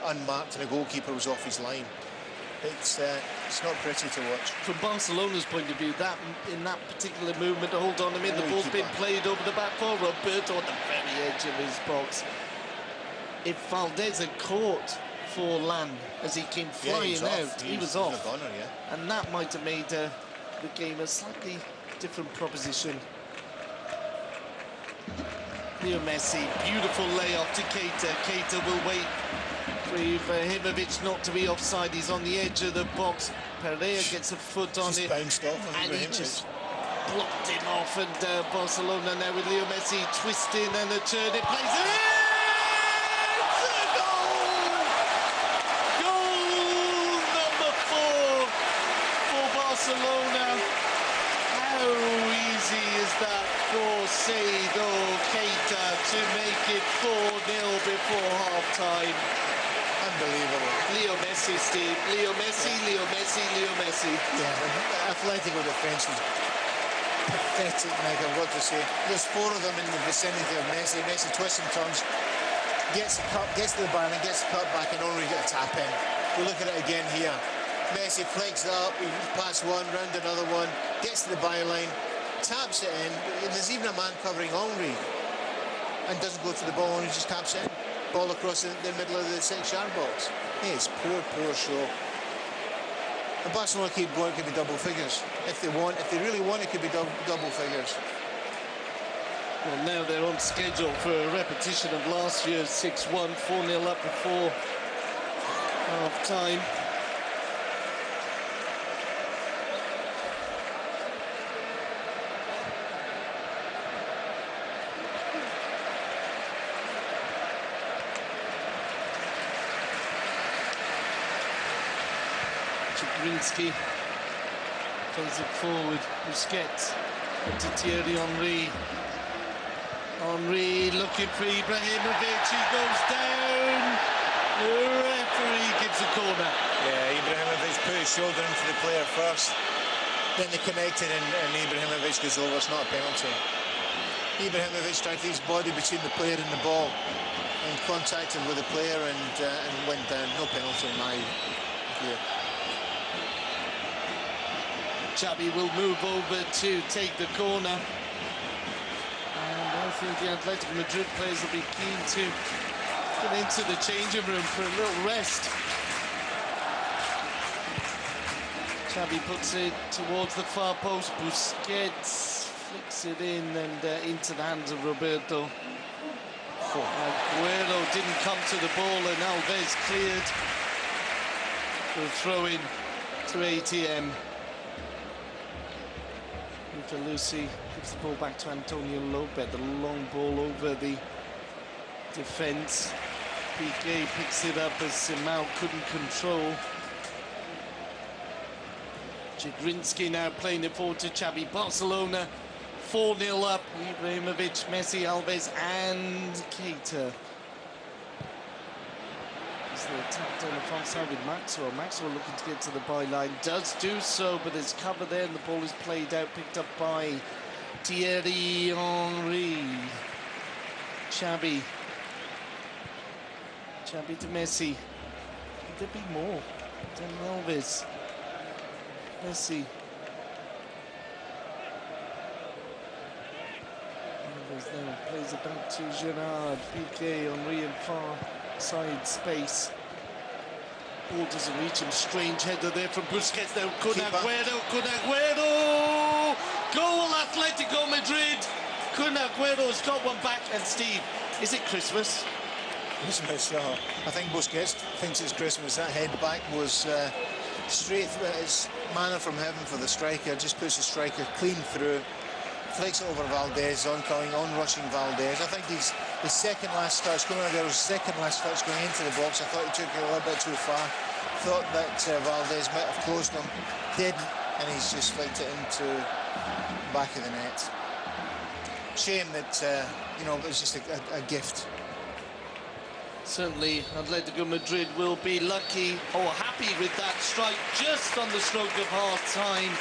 unmarked, and the goalkeeper was off his line. It's not pretty to watch. From Barcelona's point of view, that in that particular movement to hold on him in, the ball's been played over the back for Roberto at the very edge of his box. If Valdez had caught Forlan as he came flying out, he was off. Goner, and that might have made the game a slightly different proposition. Leo Messi, beautiful layoff to Keita. Keita will wait for Ibrahimovic not to be offside. He's on the edge of the box. Pereira gets a foot on it, bounced off, and he just blocked him off. And Barcelona now with Leo Messi twisting and a turn. It plays it in! It's a goal! Goal number 4 for Barcelona. How easy is that for Seido Keita to make it 4-0 before half-time? Unbelievable. Leo Messi, Steve. Leo Messi, Leo Messi, Leo Messi. Yeah, Athletico defence was pathetic, Mike, I've got to say. There's 4 of them in the vicinity of Messi. Messi twists and turns, gets the cup, gets to the bar and gets the cut back and only get a tap in. We look at it again here. Messi flicks it up, he passes one, round another one, gets to the byline, taps it in, and there's even a man covering Henry, and doesn't go for the ball, and he just taps it in. Ball across the middle of the 6-yard box. It's poor show. And Barcelona keep going, it could be double figures. If they really want, it could be double figures. Well, now they're on schedule for a repetition of last year's 6-1, 4-0 up before half-time. Chigrinsky plays it forward. Busquets to Thierry Henry. Henry looking for Ibrahimovic. He goes down. The referee gives a corner. Yeah, Ibrahimovic put his shoulder into the player first. Then they connected and Ibrahimovic goes over. It's not a penalty. Ibrahimovic tried his body between the player and the ball and contacted with the player and went down. No penalty in my view. Xabi will move over to take the corner. And I think the Atletico Madrid players will be keen to get into the changing room for a little rest. Xabi puts it towards the far post. Busquets flicks it in and into the hands of Roberto. Aguero didn't come to the ball and Alves cleared. We'll throw in to ATM. Lucy gives the ball back to Antonio Lopez. The long ball over the defence. Piqué picks it up as Simao couldn't control. Chigrinsky now playing it forward to Xabi. Barcelona 4-0 up. Ibrahimovic, Messi, Alves and Keita. They're tapped on the front side with Maxwell. Maxwell looking to get to the byline. Does do so, but there's cover there and the ball is played out, picked up by Thierry Henry. Xabi to Messi. Could there be more? Dan Alves. Messi. Alves now plays it back to Gerard. Piqué, Henry in far side space. Ball doesn't reach him. Strange header there from Busquets. Now Kun Aguero. Goal Atletico Madrid. Kun Aguero's got one back. And Steve, is it Christmas? Christmas, yeah. I think Busquets thinks it's Christmas. That head back was straight through. It's manna from heaven for the striker. Just puts the striker clean through. Flicks it over Valdez, on-rushing Valdez. I think his second last touch, Kun Aguero's second last touch going into the box, I thought he took it a little bit too far. Thought that Valdez might have closed him. Didn't, and he's just flicked it into the back of the net. Shame that, you know, it was just a gift. Certainly, Atletico Madrid will be lucky or happy with that strike just on the stroke of half-time.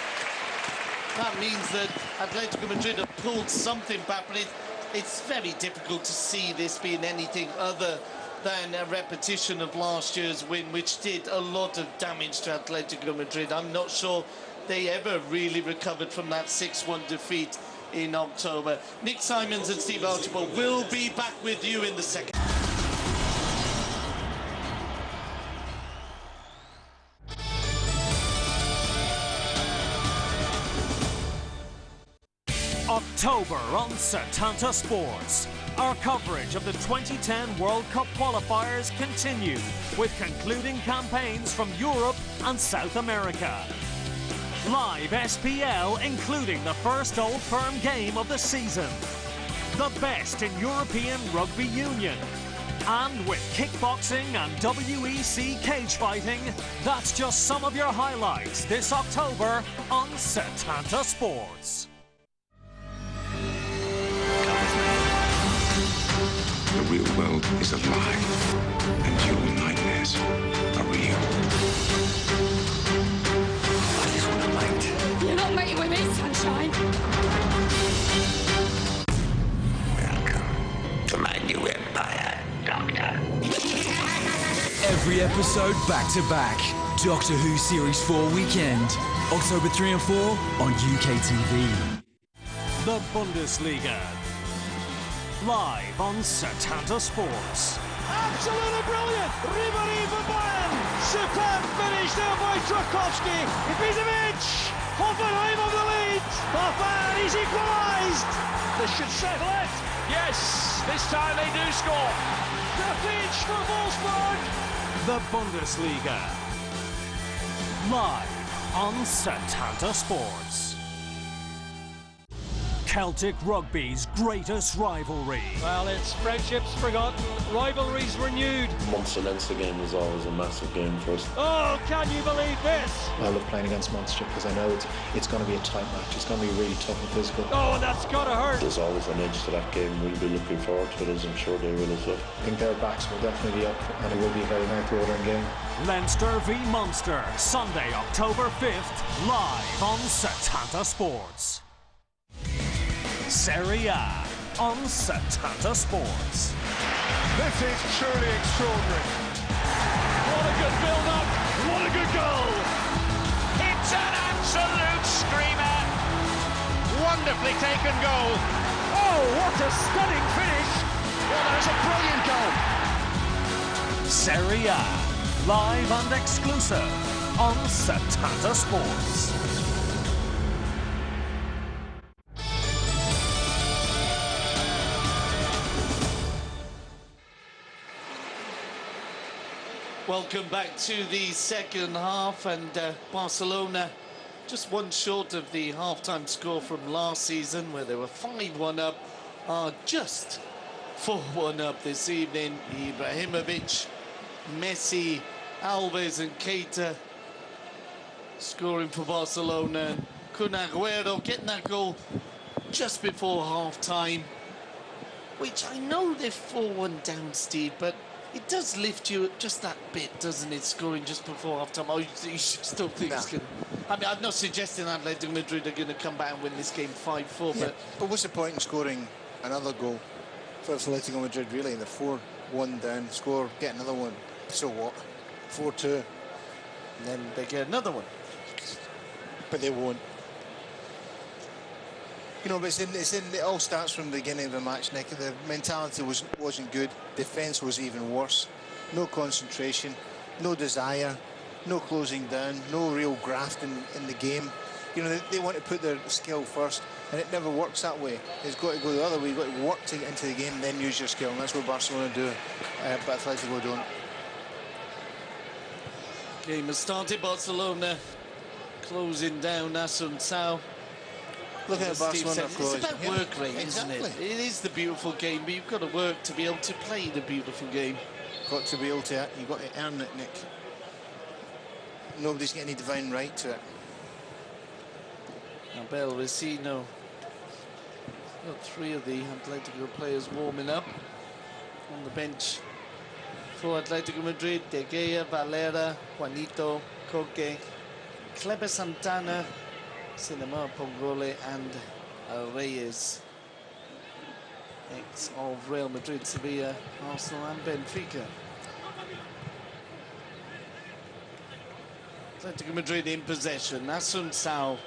That means that Atletico Madrid have pulled something back, but it's very difficult to see this being anything other than a repetition of last year's win, which did a lot of damage to Atletico Madrid. I'm not sure they ever really recovered from that 6-1 defeat in October. Nick Simons and Steve Archibald will be back with you in the second. October on Setanta Sports. Our coverage of the 2010 World Cup qualifiers continue with concluding campaigns from Europe and South America. Live SPL including the first Old Firm game of the season. The best in European Rugby Union. And with kickboxing and WEC cage fighting, that's just some of your highlights this October on Setanta Sports. The real world is a lie, and your nightmares are real. I just want to light. You're not mating with me, sunshine. Welcome to my new empire, Doctor. Every every episode back-to-back. Doctor Who Series 4 weekend. October 3 and 4 on UK TV. The Bundesliga. Live on Setanta Sports. Absolutely brilliant! Ribéry for Bayern! Superb finish there by Trakowski! Ibisevic! Hoffenheim of the lead! Bayern is equalised! This should settle it! Yes! This time they do score! The pitch for Wolfsburg! The Bundesliga. Live on Setanta Sports. Celtic rugby's greatest rivalry. Well, it's friendships forgotten, rivalries renewed. Munster-Leinster game was always a massive game for us. Oh, can you believe this? I love playing against Munster because I know it's going to be a tight match. It's going to be really tough and physical. Oh, and that's got to hurt. There's always an edge to that game. We'll be looking forward to it, as I'm sure they will as well. I think their backs will definitely be up and it will be a very mouth-watering game. Leinster v Munster, Sunday, October 5th, live on Setanta Sports. Serie A on Setanta Sports. This is truly extraordinary. What a good build-up. What a good goal. It's an absolute screamer. Wonderfully taken goal. Oh, what a stunning finish. Well, there's a brilliant goal. Serie A, live and exclusive on Setanta Sports. Welcome back to the second half, and Barcelona just one short of the half-time score from last season, where they were 5-1 up, are just 4-1 up this evening. Ibrahimovic, Messi, Alves and Keita scoring for Barcelona. Kun Agüero getting that goal just before half-time, which I know they're 4-1 down, Steve, but it does lift you just that bit, doesn't it, scoring just before half-time? Oh, you still think it's going to... I mean, I'm not suggesting Athletico Madrid are going to come back and win this game 5-4, but what's the point in scoring another goal for Athletico Madrid, really? They're 4-1 down, score, get another one. So what? 4-2. And then they get another one. But they won't. You know, but it all starts from the beginning of the match, Nick. The mentality wasn't good. Defence was even worse. No concentration, no desire, no closing down, no real graft in the game. You know, they want to put their skill first, and it never works that way. It's got to go the other way. You've got to work to get into the game, then use your skill, and that's what Barcelona do, but Atletico don't. Game has started. Barcelona closing down Assunção. Looking at Barcelona, it's about work rate, exactly. Isn't it? It is the beautiful game, but you've got to work to be able to play the beautiful game. You've got to earn it, Nick. Nobody's getting any divine right to it. Abel Vecino. Got three of the Atletico players warming up on the bench for Atletico Madrid. De Gea, Valera, Juanito, Koke, Kleber Santana, Cinema, Pongole and Reyes, ex of Real Madrid, Sevilla, Arsenal and Benfica. Atletico Madrid in possession. Assunção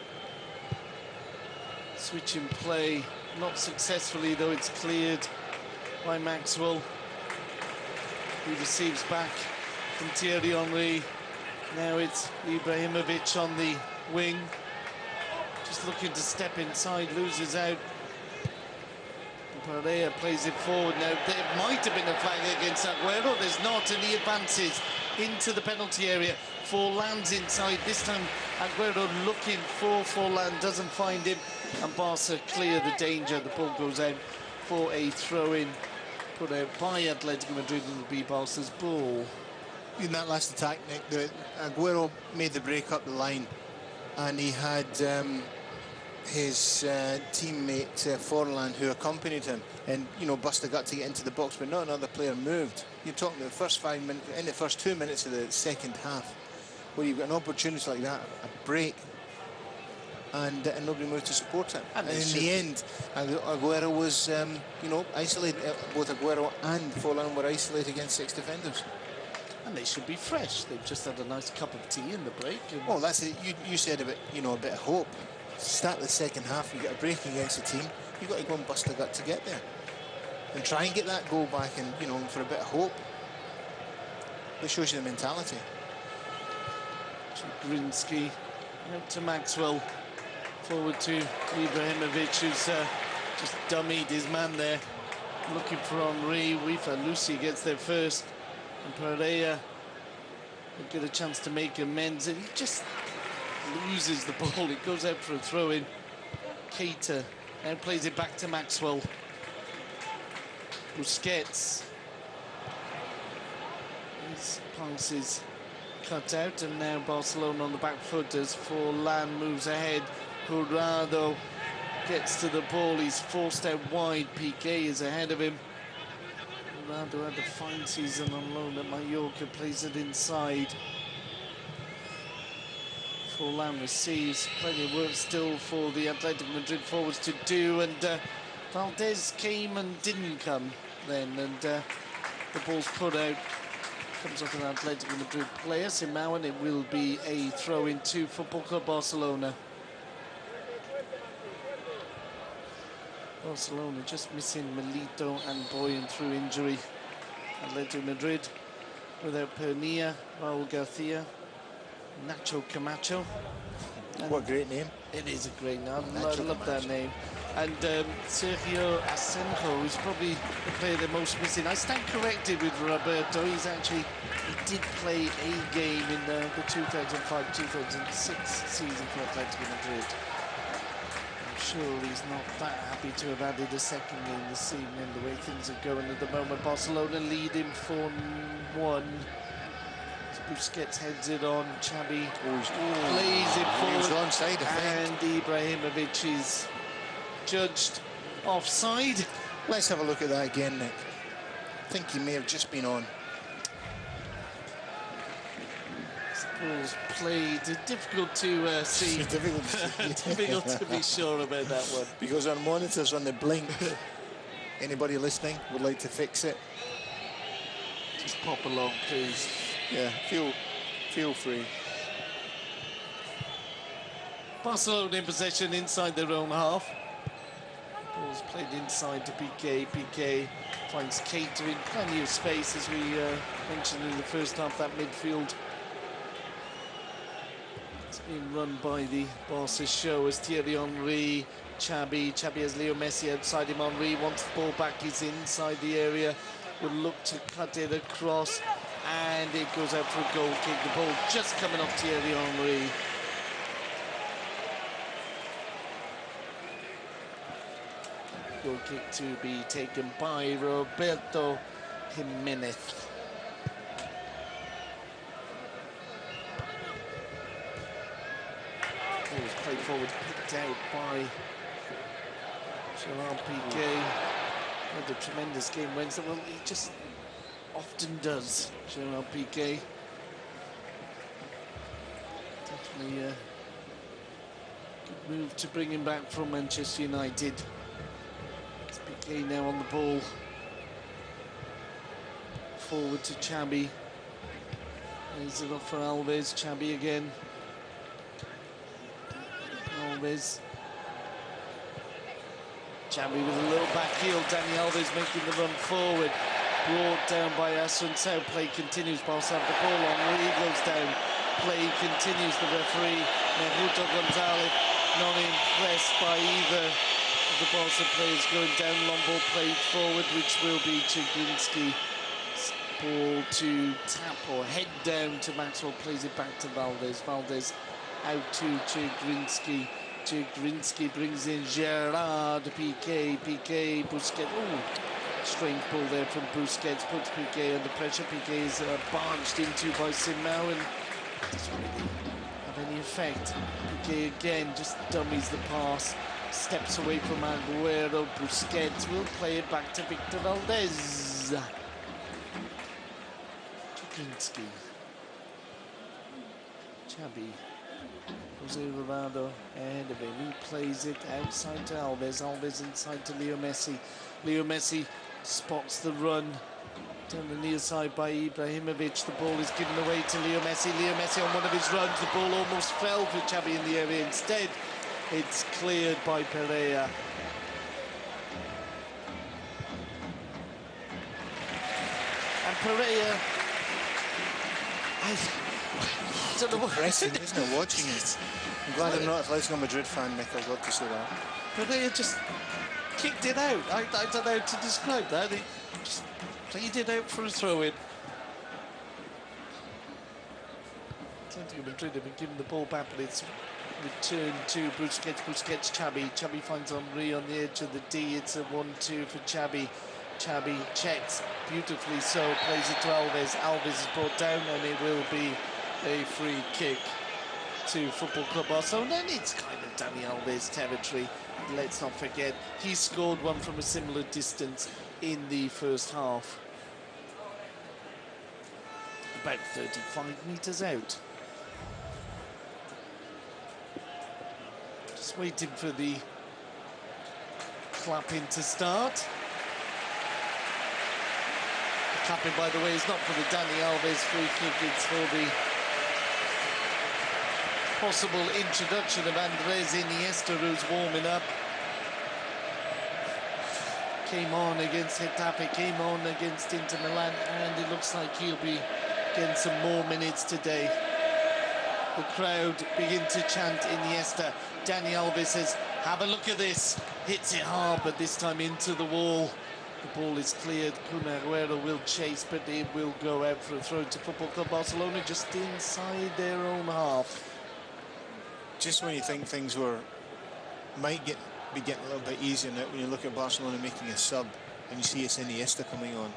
switching play, not successfully though. It's cleared by Maxwell. He receives back from Thierry Henry. Now it's Ibrahimovic on the wing. Just looking to step inside, loses out. Pereira plays it forward. Now, there might have been a flag against Agüero. There's not, and he advances into the penalty area. Forlan's inside. This time, Agüero looking for Forlan, doesn't find him. And Barca clear the danger. The ball goes out for a throw-in. Put out by Atletico Madrid, and will be Barca's ball. In that last attack, Nick, Agüero made the break up the line, and he had his teammate Forlan, who accompanied him, and you know, Buster got to get into the box, but not another player moved. You're talking the first 5 minutes, in the first 2 minutes of the second half, where you've got an opportunity like that, a break, and nobody moved to support it. And in the end, Agüero was, you know, isolated. Both Agüero and Forlan were isolated against 6 defenders. And they should be fresh. They've just had a nice cup of tea in the break. And well, that's it. You said about, you know, a bit of hope. Start the second half, you get a break against the team. You've got to go and bust a gut to get there. And try and get that goal back and, you know, for a bit of hope. That shows you the mentality. Grinsky out to Maxwell. Forward to Ibrahimovic, who's just dummied his man there. Looking for Henri. Wifa Lucy gets there first. And Pereira will get a chance to make amends. And he just loses the ball. It goes out for a throw-in. Keita now plays it back to Maxwell. Busquets. His pass is cut out, and now Barcelona on the back foot as Forlan moves ahead. Jurado gets to the ball. He's forced out wide. Piqué is ahead of him. Jurado had a fine season on loan at Mallorca, plays it inside. Forlan receives. Plenty of work still for the Athletico Madrid forwards to do, and Valdez came and didn't come then, and the ball's put out. Comes off an Athletico Madrid player, Simao, and it will be a throw-in to Football Club Barcelona. Barcelona just missing Milito and Boyan through injury. Atletico Madrid without Pernilla, Raul Garcia, Nacho Camacho. What a great name. It is a great name. I love that name. And Sergio Asenjo, who's probably the player they're most missing. I stand corrected with Roberto. He did play a game in the 2005-2006 season for Atletico Madrid. I'm sure he's not that happy to have added a second game this evening, the way things are going at the moment. Barcelona leading 4-1. Busquets heads it on. Xavi plays it forward. Onside, and Ibrahimovic is judged offside. Let's have a look at that again, Nick. I think he may have just been on. Ball's played. Difficult to see. Difficult to be sure about that one. Because on monitors on the blink, anybody listening would like to fix it. Just pop along, please. Yeah, feel free. Barcelona in possession inside their own half. Ball's played inside to Piqué. Piqué finds Keita in plenty of space, as we mentioned in the first half, that midfield. It's being run by the Barca show as Thierry Henry, Xavi has Leo Messi outside him. Henry wants the ball back, he's inside the area, will look to cut it across, and it goes out for a goal kick. The ball just coming off Thierry Henry. Goal kick to be taken by Roberto Jimenez. Ball was played forward, picked out by Gerard Piqué. Had a tremendous game Wednesday. Well, he just often does, Gerard Piqué. Definitely a good move to bring him back from Manchester United. It's Piqué now on the ball. Forward to Xavi. Is it off for Alves? Xavi again. Alves. Xavi with a little back heel. Dani Alves making the run forward. Brought down by Asuncao. Play continues. Barca have the ball on. Henry goes down. Play continues. The referee, Neruto Gonzalez, not impressed by either of the Barca players going down. Long ball played forward, which will be Chigrinsky. Ball to tap or head down to Maxwell. Plays it back to Valdez. Valdez out to Chigrinsky. Chigrinsky brings in Gerard Piqué. Piqué, Busquets. Oh, strange ball there from Busquets. Puts Piqué under pressure. Piqué is barged into by Simao and doesn't really have any effect. Piqué again just dummies the pass. Steps away from Aguero. Busquets will play it back to Victor Valdez. Chigrinsky. Xavi. Jose Ronaldo ahead of him. He plays it outside to Alves. Alves inside to Leo Messi. Leo Messi spots the run Down the near side by Ibrahimovic. The ball is given away to Leo Messi. Leo Messi on one of his runs. The ball almost fell for Xavi in the area. Instead, it's cleared by Pereira. And Pereira, I don't know what. Depressing, isn't it, watching it? I'm glad I'm not an Athletico Madrid fan, Nick. I've got to say that. Pereira just kicked it out. I don't know how to describe that. He just played it out for a throw-in. Athletico Madrid have been given the ball back, but it's returned to Busquets, Xavi. Xavi finds Henry on the edge of the D. It's a 1-2 for Xavi. Xavi checks beautifully so, plays it to Alves. Alves is brought down, and it will be a free kick to Football Club Barcelona. And it's kind of Dani Alves territory. Let's not forget, he scored one from a similar distance in the first half. About 35 metres out. Just waiting for the clapping to start. The clapping, by the way, is not for the Dani Alves free kick, it's for the possible introduction of Andres Iniesta, who's warming up. Came on against Getafe, came on against Inter Milan, and it looks like he'll be getting some more minutes today. The crowd begin to chant Iniesta. Dani Alves says, have a look at this. Hits it hard, but this time into the wall. The ball is cleared. Kun Agüero will chase, but it will go out for a throw to Football Club Barcelona, just inside their own half. Just when you think things might be getting a little bit easier now, when you look at Barcelona making a sub and you see it's Iniesta coming on.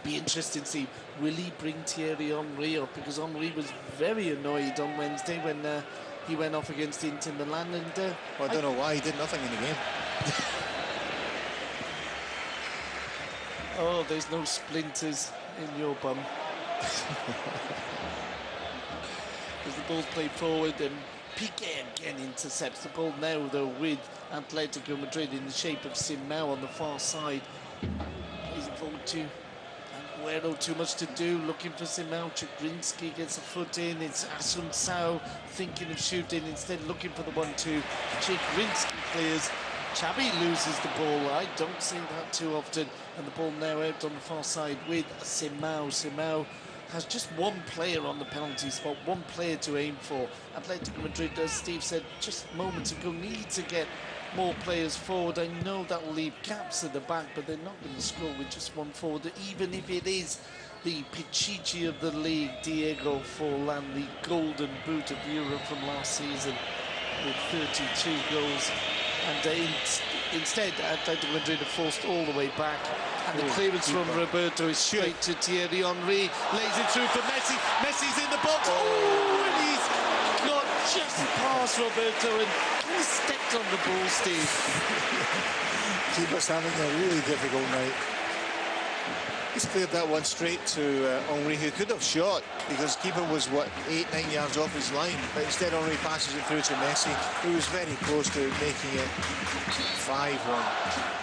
Be interesting to see, will he bring Thierry Henry up? Because Henry was very annoyed on Wednesday when he went off against Inter Milan. And well, I don't know why, he did nothing in the game. Oh, there's no splinters in your bum. As the ball's played forward, and Piqué again intercepts the ball now, though, with Atletico Madrid in the shape of Simao on the far side. He's involved to Agüero, too much to do, looking for Simao. Chigrinsky gets a foot in. It's Asuncao thinking of shooting, instead looking for the 1-2. Chigrinsky clears. Xavi loses the ball. I don't see that too often. And the ball now out on the far side with Simao. Simao has just one player on the penalty spot, one player to aim for. Atletico Madrid, as Steve said just moments ago, need to get more players forward. I know that will leave gaps at the back, but they're not going to score with just one forward, even if it is the Pichichi of the league, Diego Forlan, the golden boot of Europe from last season, with 32 goals. And instead, Atletico Madrid are forced all the way back. And the clearance from Roberto is straight to Thierry Henry. Lays it through for Messi. Messi's in the box. Oh, and he's got just past Roberto, and he stepped on the ball, Steve. Keeper's having a really difficult night. He's cleared that one straight to Henry, who could have shot, because keeper was, what, 8-9 yards off his line. But instead, Henry passes it through to Messi, who was very close to making it 5-1.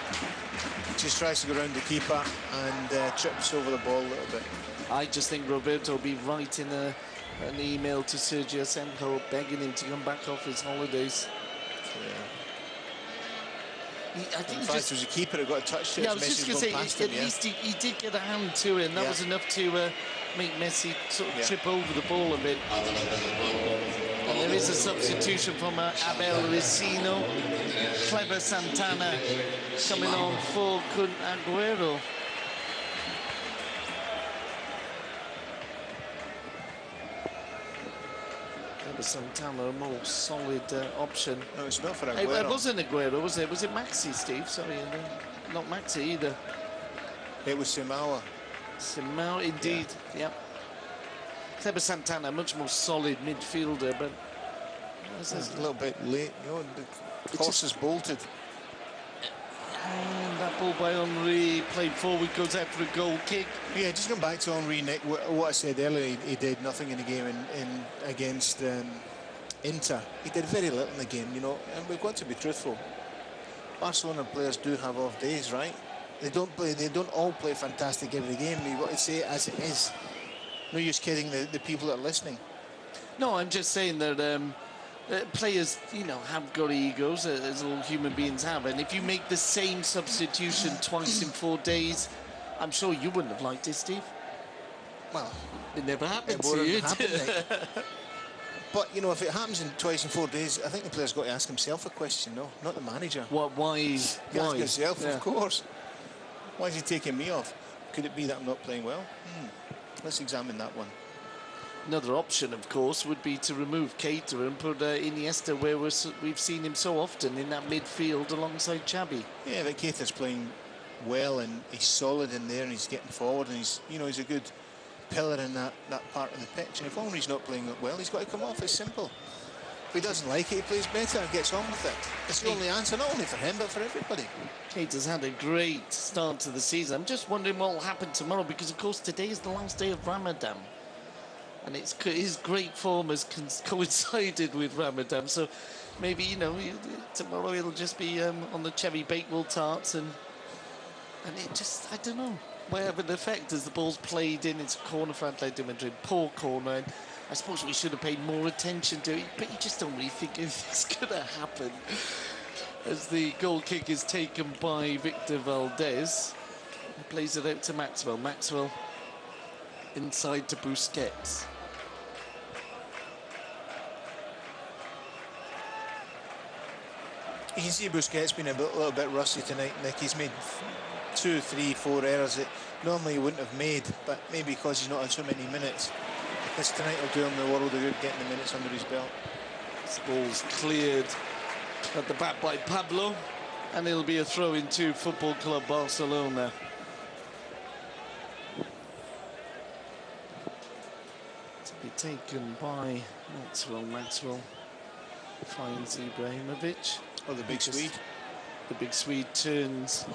Just tries to go around the keeper and trips over the ball a little bit. I just think Roberto will be writing an email to Sergio Senko, begging him to come back off his holidays. Yeah. I think in fact, it was a keeper who got a touch to it. Yeah, I was just going to say, at least he did get a hand to it, and that was enough to make Messi sort of trip over the ball a bit. And there is a substitution from Abel Ricino. Clever Santana coming on for Kun Agüero. Clever Santana, a more solid option. No, it's not for Agüero. It wasn't Agüero, was it? Was it Maxi, Steve? Sorry, not Maxi either. It was Simao. Simao, indeed, yep. Cleber Santana, much more solid midfielder, but it's a little bit late. You know, the horse is bolted. And that ball by Henry, played forward, goes out for a goal kick. Yeah, just going back to Henry, Nick, what I said earlier, he did nothing in the game against Inter. He did very little in the game, you know, and we've got to be truthful. Barcelona players do have off days, right? They don't all play fantastic every game. You've got to say it as it is. No use kidding the people that are listening. No, I'm just saying that players, you know, have got egos, as all human beings have. And if you make the same substitution twice in 4 days, I'm sure you wouldn't have liked it, Steve. Well, it never happened to you. But, you know, if it happens twice in 4 days, I think the player's got to ask himself a question, no? Not the manager. What? Why? Ask himself, of course. Why is he taking me off? Could it be that I'm not playing well? Let's examine that one. Another option, of course, would be to remove Keita and put Iniesta where we've seen him so often in that midfield alongside Xabi. Yeah, but Keita's playing well and he's solid in there and he's getting forward and he's a good pillar in that part of the pitch. And if Henry's not playing well, he's got to come off. It's simple. If he doesn't like it, he plays better and gets on with it. It's the only answer, not only for him, but for everybody. Keita's had a great start to the season. I'm just wondering what will happen tomorrow because, of course, today is the last day of Ramadan. And his great form has coincided with Ramadan. So maybe, you know, tomorrow it'll just be on the cherry bakewell tarts and it just, I don't know, will have an effect as the ball's played in. It's a corner for Atletico Madrid, poor corner. And I suppose we should have paid more attention to it, but you just don't really think anything's going to happen. As the goal kick is taken by Victor Valdez. He plays it out to Maxwell. Maxwell inside to Busquets. You can see Busquets been a little bit rusty tonight, Nick. He's made 2, 3, 4 errors that normally he wouldn't have made, but maybe because he's not had so many minutes. This tonight will do him the world of good, getting the minutes under his belt. This ball's cleared at the back by Pablo, and it'll be a throw into Football Club Barcelona. To be taken by Maxwell. Maxwell finds Ibrahimovic. Oh, the big Swede. The big Swede turns.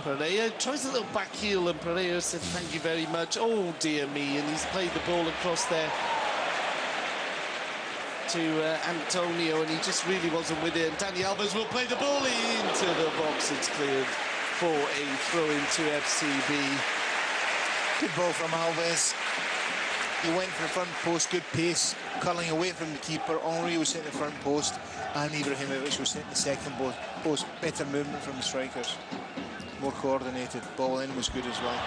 Pereira tries a little back heel, and Pereira said, "Thank you very much." Oh, dear me. And he's played the ball across there to Antonio, and he just really wasn't with it. And Dani Alves will play the ball into the box. It's cleared for a throw into FCB. Good ball from Alves. He went for the front post, good pace, curling away from the keeper. Henry was hitting the front post, and Ibrahimovic was hitting the second post. Better movement from the strikers. More coordinated. Ball in was good as well.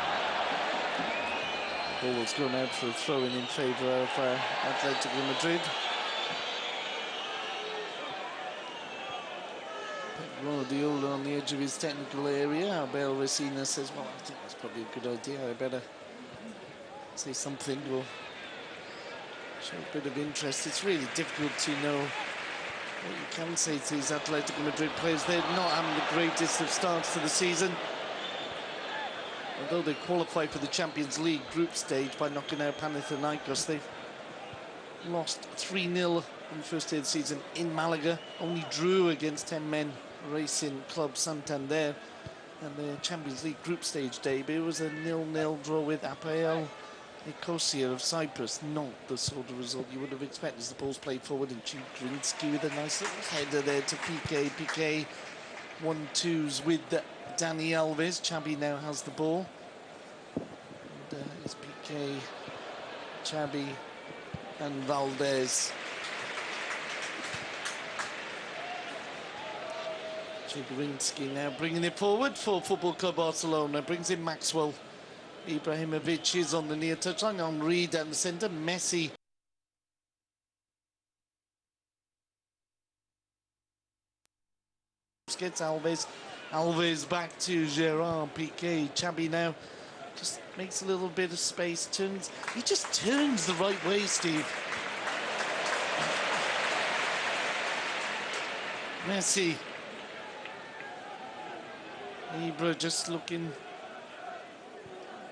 Ball was gone out for a throw-in in favour of Athletico Madrid. Guardiola on the edge of his technical area. Abel Resina says, "Well, I think that's probably a good idea. I better say something. We'll show a bit of interest." It's really difficult to know what you can say to these Atletico Madrid players. They're not having the greatest of starts to the season. Although they qualified for the Champions League group stage by knocking out Panathinaikos, they've lost 3-0 on the first day of the season in Malaga. Only drew against 10-men Racing Club Santander. And their Champions League group stage debut was a 0-0 draw with APL Nicosia of Cyprus. Not the sort of result you would have expected as the ball's played forward, and Chigrinsky with a nice little header there to Piqué. Piqué 1-2s with Dani Alves. Xabi now has the ball. And it's Piqué, Xabi and Valdez. Chigrinsky now bringing it forward for Football Club Barcelona. Brings in Maxwell. Ibrahimovic is on the near touchline. Henry down the centre. Messi. Gets Alves. Alves back to Gerard Piqué. Xabi now just makes a little bit of space. Turns. He just turns the right way, Steve. Messi. Ibra just looking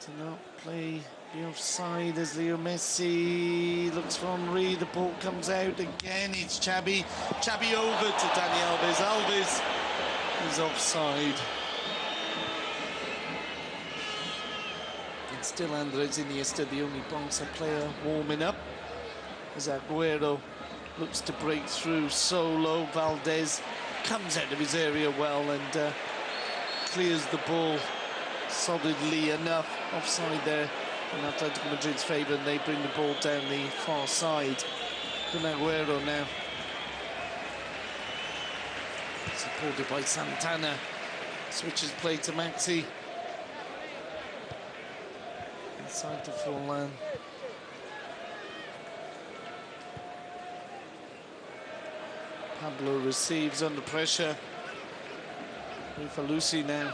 to not play the offside as Leo Messi looks for Henry. The ball comes out again. It's Xabi. Xabi over to Dani Alves. Alves is offside. And still Andres Iniesta, the only Barca player warming up, as Aguero looks to break through solo. Valdez comes out of his area well and clears the ball solidly enough. Offside there in Atletico Madrid's favour, and they bring the ball down the far side. Kun Agüero now, supported by Santana. Switches play to Maxi. Inside to Forlan. Pablo receives under pressure. For Lucy now.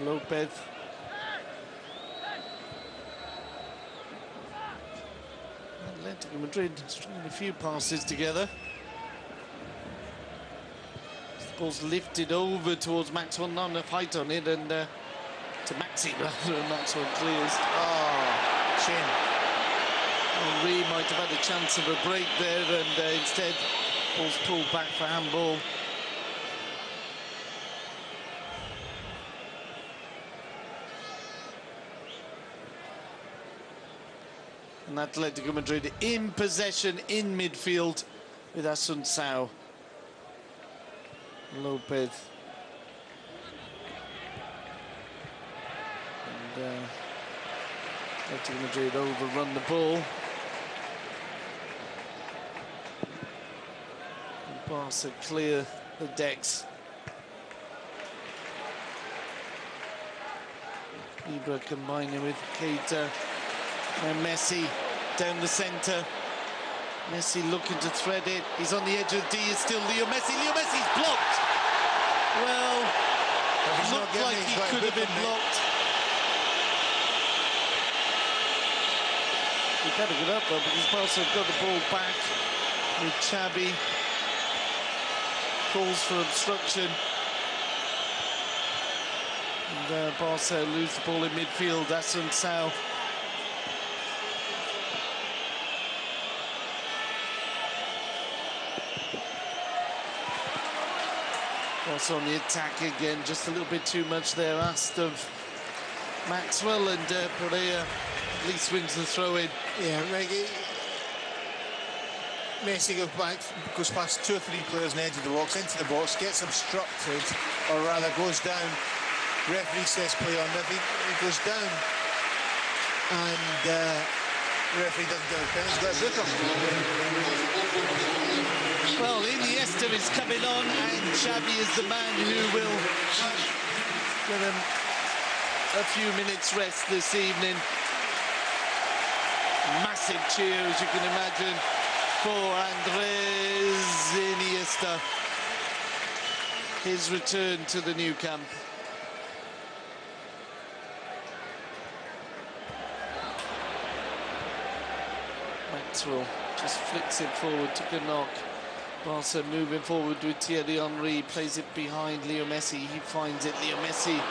Lopez. Atletico Madrid stringing a few passes together. The ball's lifted over towards Maxwell, not enough height on it, and to Maxi rather, and Maxwell clears. Oh, shame. Henry might have had a chance of a break there, and instead ball's pulled back for handball. And Atletico Madrid in possession in midfield with Asuncao. Lopez. And Atletico Madrid overrun the ball. And Barca clear the decks. Ibra combining with Keita. And Messi down the centre. Messi looking to thread it. He's on the edge of the D. It's still Leo Messi. Leo Messi's blocked. Well, looked like he could have been blocked. He better get up though, because Barca got the ball back with Xabi. Calls for obstruction. And Barca lose the ball in midfield. Asuncao. Also on the attack again, just a little bit too much there asked of Maxwell, and Pereira at least wins the throw-in. Yeah, Reggie. Messi goes past 2 or 3 players on the edge of the box, into the box, gets obstructed, or rather goes down. Referee says play on. He goes down, and referee doesn't get a penalty. He's got a booker. Well, Iniesta is coming on, and Xabi is the man who will give him a few minutes rest this evening. Massive cheer, as you can imagine, for Andres Iniesta. His return to the Nou Camp. Maxwell just flicks it forward, took a knock. Barca moving forward with Thierry Henry, plays it behind Leo Messi. He finds it. Leo Messi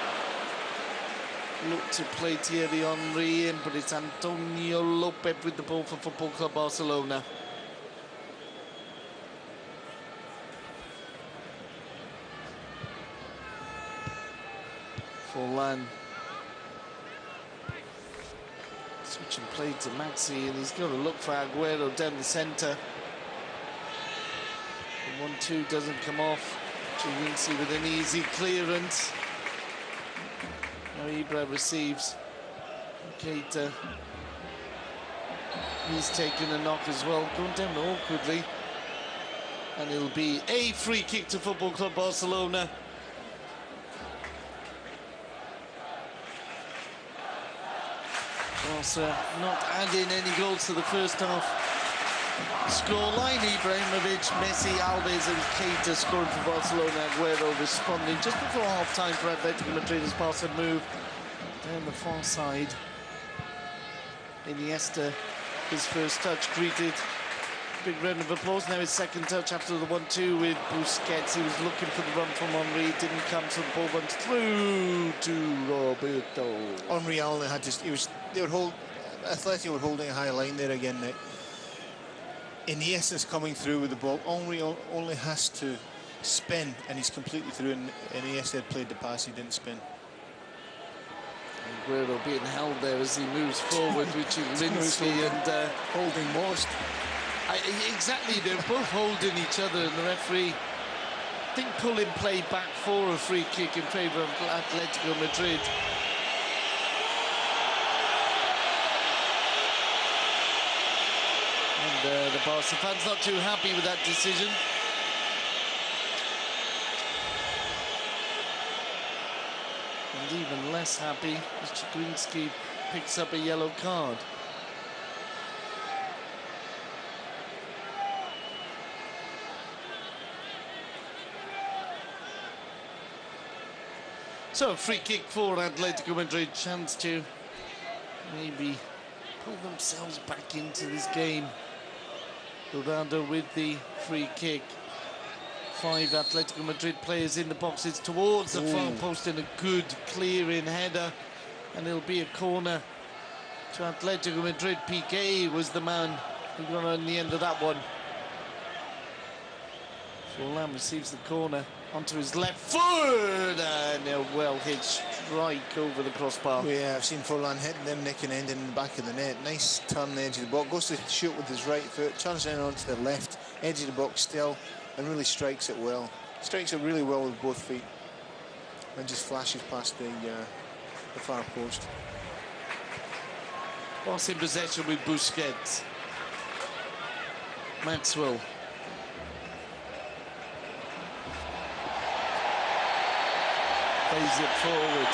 looked to play Thierry Henry in, but it's Antonio Lopez with the ball for Football Club Barcelona. Forlan. Switching play to Maxi, and he's got to look for Agüero down the centre. 1-2 doesn't come off. Chivinci with an easy clearance. Now Ibra receives. Keita. He's taking a knock as well, going down awkwardly. And it'll be a free kick to Football Club Barcelona. Barca not adding any goals to the first half. Scoreline: Ibrahimovic, Messi, Alves and Keita scoring for Barcelona. Agüero responding just before half-time for Atletico Madrid as Barca move down the far side. Iniesta, his first touch greeted. Big round of applause. Now his second touch after the 1-2 with Busquets. He was looking for the run from Henry. It didn't come, so the ball runs through to Roberto. Henry only had to... Atletico were holding a high line there again now. Iniesta's coming through with the ball. Henry only has to spin, and he's completely through, and Iniesta had played the pass, he didn't spin. Agüero being held there as he moves forward, which is Lindsay and holding most. Exactly, they're both holding each other, and the referee I think pulling play back for a free kick in favour of Athletico Madrid. And the Barca fans not too happy with that decision. And even less happy as Chigrinsky picks up a yellow card. So a free kick for Atletico Madrid, chance to maybe pull themselves back into this game. Ronaldo with the free kick. 5 Atletico Madrid players in the boxes towards the far post in a good clearing header, and it'll be a corner to Atletico Madrid. Piqué was the man who got on the end of that one. Forlan receives the corner onto his left foot, and a well-hit strike over the crossbar. Yeah, I've seen Forlan hitting them, nick and ending in the back of the net. Nice turn the edge of the box, goes to shoot with his right foot, turns in onto the left edge of the box still, and really strikes it well. Strikes it really well with both feet, and just flashes past the far post. Boss in possession with Busquets. Maxwell. Plays it forward.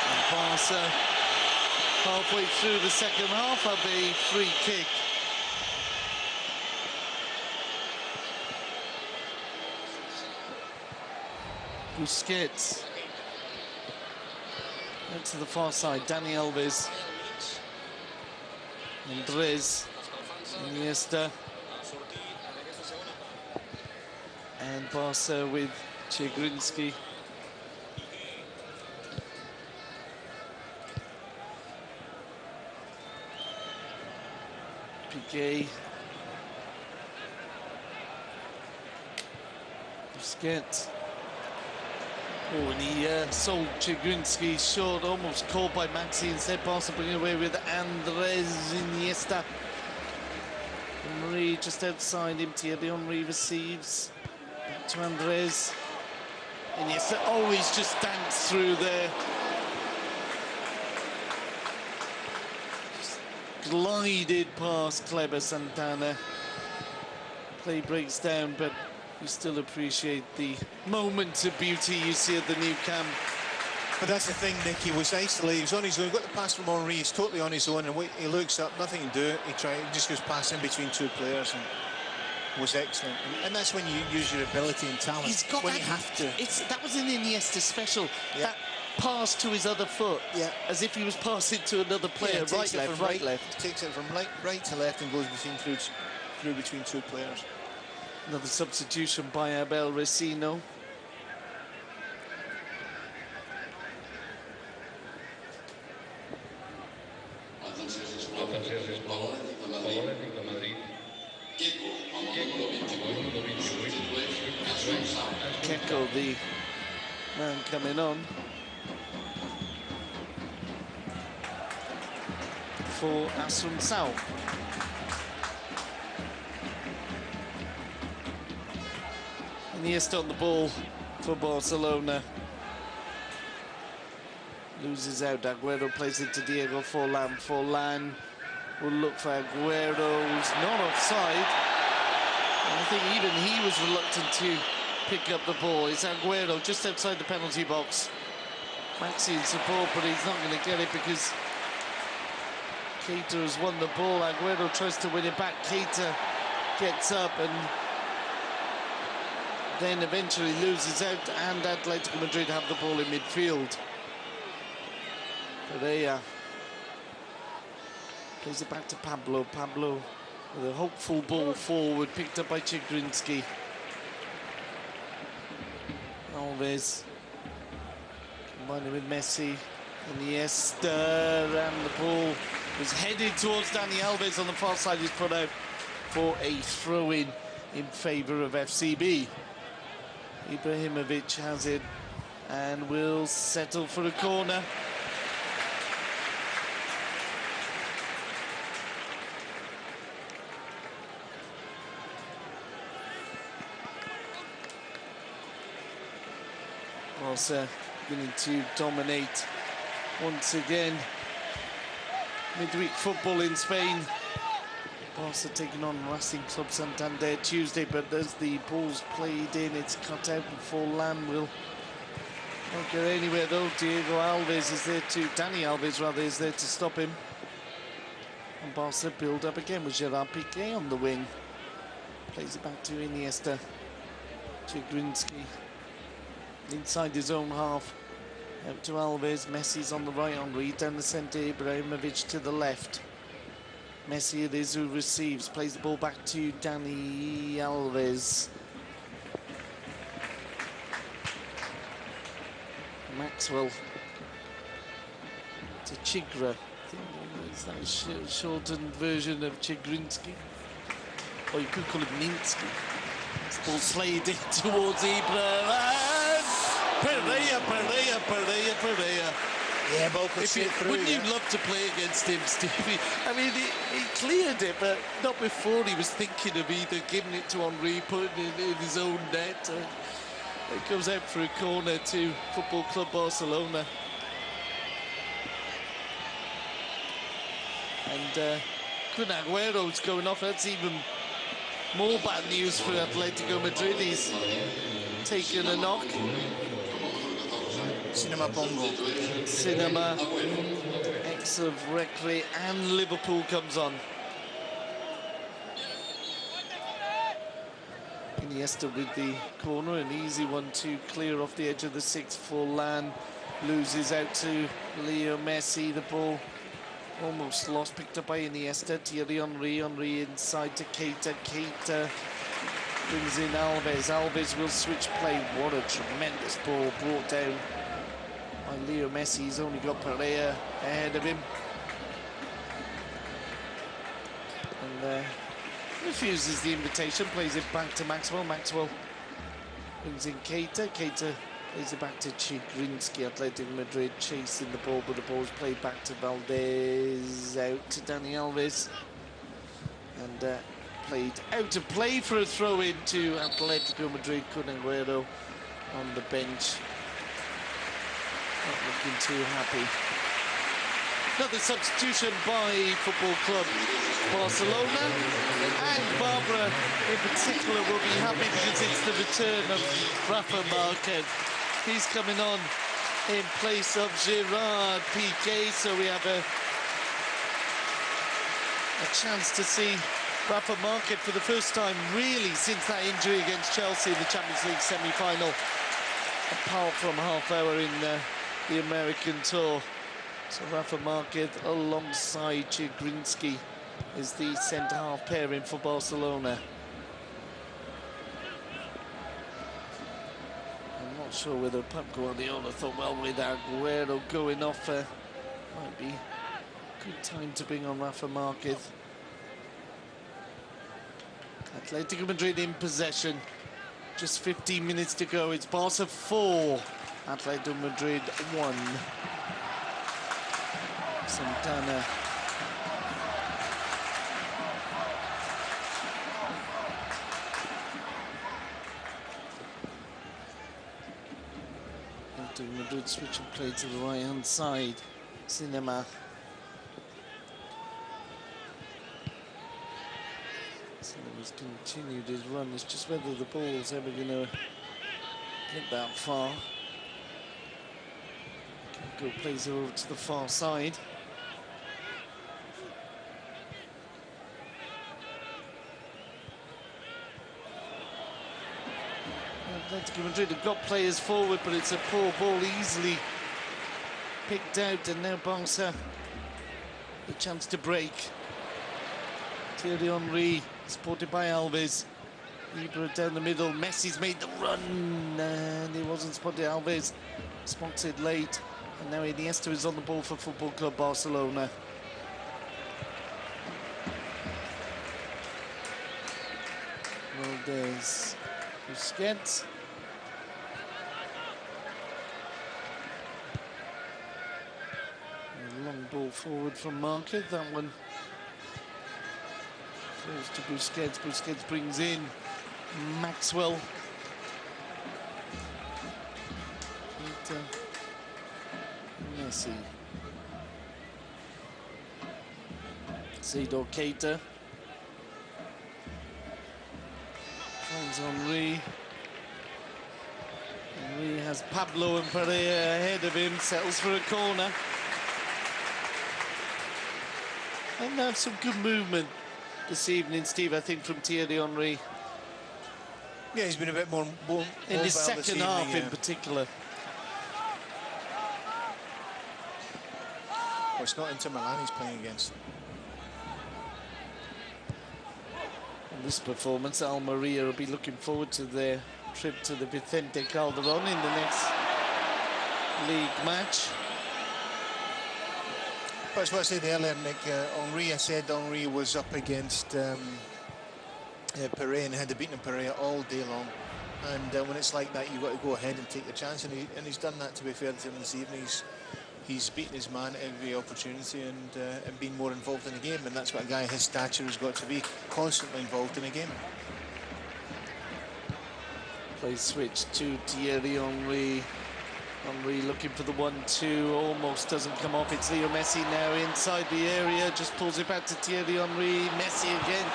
And Barca, halfway through the second half, have a free kick. Busquets. Out to the far side, Dani Alves. Andres. Iniesta. And Barca with Chigrinsky. Piqué. Busquets. Oh, and he sold Chigrinsky short, almost caught by Maxi. Instead, Barca bring it away with Andres Iniesta. Henry just outside him. Thierry Henry receives. Back to Andres. Iniesta always just danced through there. Just glided past Kleber Santana. Play breaks down, but you still appreciate the moments of beauty you see at the Nou Camp. But that's the thing, Nick, he was isolated, he was on his own, got the pass from Henry, he's totally on his own, and he looks up, nothing to do, he just goes past in between 2 players, and was excellent. And that's when you use your ability and talent, He's got when that, you have to. That was an Iniesta special. Yeah. That pass to his other foot, as if he was passing to another player, right, left, right, left. Takes it from right to left and goes through between 2 players. Another substitution by Abel Resino. Keko, the man coming on for Asuncao. Iniesta on the ball for Barcelona. Loses out. Aguero plays it to Diego Forlan. Forlan will look for Aguero, who's not offside. And I think even he was reluctant to pick up the ball. It's Aguero just outside the penalty box. Maxi in support, but he's not going to get it because Keita has won the ball. Aguero tries to win it back. Keita gets up and then eventually loses out, and Atletico Madrid have the ball in midfield. Pereira plays it back to Pablo. Pablo with a hopeful ball forward, picked up by Chigrinsky. Alves combining with Messi. Iniesta, and the ball was headed towards Dani Alves on the far side. He's put out for a throw-in in favour of FCB. Ibrahimovic has it and will settle for a corner. Barca beginning to dominate once again. Midweek football in Spain. Barca taking on Racing Club Santander Tuesday, but as the ball's played in, it's cut out before Lam will not get anywhere though. Diego Alves is there to, Dani Alves rather, is there to stop him. And Barca build up again with Gerard Piqué on the wing. Plays it back to Iniesta. Chigrinsky inside his own half. Out to Alves, Messi's on the right, Henry down the centre, Ibrahimovic to the left. Messi it is who receives, plays the ball back to Dani Alves. Maxwell to Chigra. Is that a shortened version of Chigrinsky? Or you could call it Minsky. This ball slayed in towards Ibra. Pereira. Yeah, ball could sit through. Wouldn't you love to play against him, Stevie? I mean, he cleared it, but not before he was thinking of either giving it to Henry, putting it in his own net. It goes out for a corner to Football Club Barcelona. And Kun Agüero's going off. That's even more bad news for Athletico Madrid. He's taken a knock. Cinema Pongo. Cinema, ex of Recre and Liverpool comes on. Iniesta with the corner, an easy one to clear off the edge of the 6 for Lan. Loses out to Leo Messi. The ball almost lost, picked up by Iniesta. Thierry Henry inside to Keita. Keita brings in Alves. Alves will switch play. What a tremendous ball brought down by Leo Messi. He's only got Pereira ahead of him. And refuses the invitation, plays it back to Maxwell. Maxwell brings in Keita. Keita plays it back to Chigrinsky. Atletico Madrid chasing the ball, but the ball's played back to Valdez. Out to Dani Alves. And played out of play for a throw-in to Atletico Madrid. Kun Agüero on the bench. Not looking too happy. Another substitution by Football Club Barcelona. And Barbara in particular will be happy because it's the return of Rafa Marquez. He's coming on in place of Gerard Piqué. So we have a chance to see Rafa Marquez for the first time really since that injury against Chelsea in the Champions League semi-final. Apart from half hour in the American tour. So Rafa Marquez alongside Chigrinsky is the centre-half pairing for Barcelona. I'm not sure whether Pep Guardiola thought, well, with Agüero going off, might be a good time to bring on Rafa Marquez. Atletico Madrid in possession. Just 15 minutes to go. It's Barca 4. Atletico Madrid 1. Santana. Atletico Madrid switching play to the right-hand side. Cinema. Cinema's continued his run. It's just whether the ball's ever going to get that far. Go plays over to the far side. Atletico Madrid have got players forward, but it's a poor ball, easily picked out, and now Barca the chance to break. Thierry Henry, supported by Alves. Ibra down the middle. Messi's made the run, and he wasn't spotted. Alves spotted late. And now Iniesta is on the ball for Football Club Barcelona. Well, there's Busquets. A long ball forward from Marquez. That one falls to Busquets. Busquets brings in Maxwell. Messi. Cedar Keita. Finds Henry. Henry has Pablo and Pereira ahead of him, settles for a corner. And that's some good movement this evening, Steve, I think, from Thierry Henry. Yeah, he's been a bit more in the second half in particular. Well, it's not Inter Milan he's playing against. In this performance, Almeria will be looking forward to their trip to the Vicente Calderon in the next league match. But as I said earlier, Nick, Henry, I said Henry was up against Pereira and had to beaten Pereira all day long. And when it's like that, you've got to go ahead and take the chance. And he's done that, to be fair to him this evening. He's beaten his man at every opportunity and been more involved in the game. And that's what a guy of his stature has got to be, constantly involved in a game. Play switch to Thierry Henry. Henry looking for the 1-2, almost doesn't come off. It's Leo Messi now inside the area, just pulls it back to Thierry Henry. Messi again.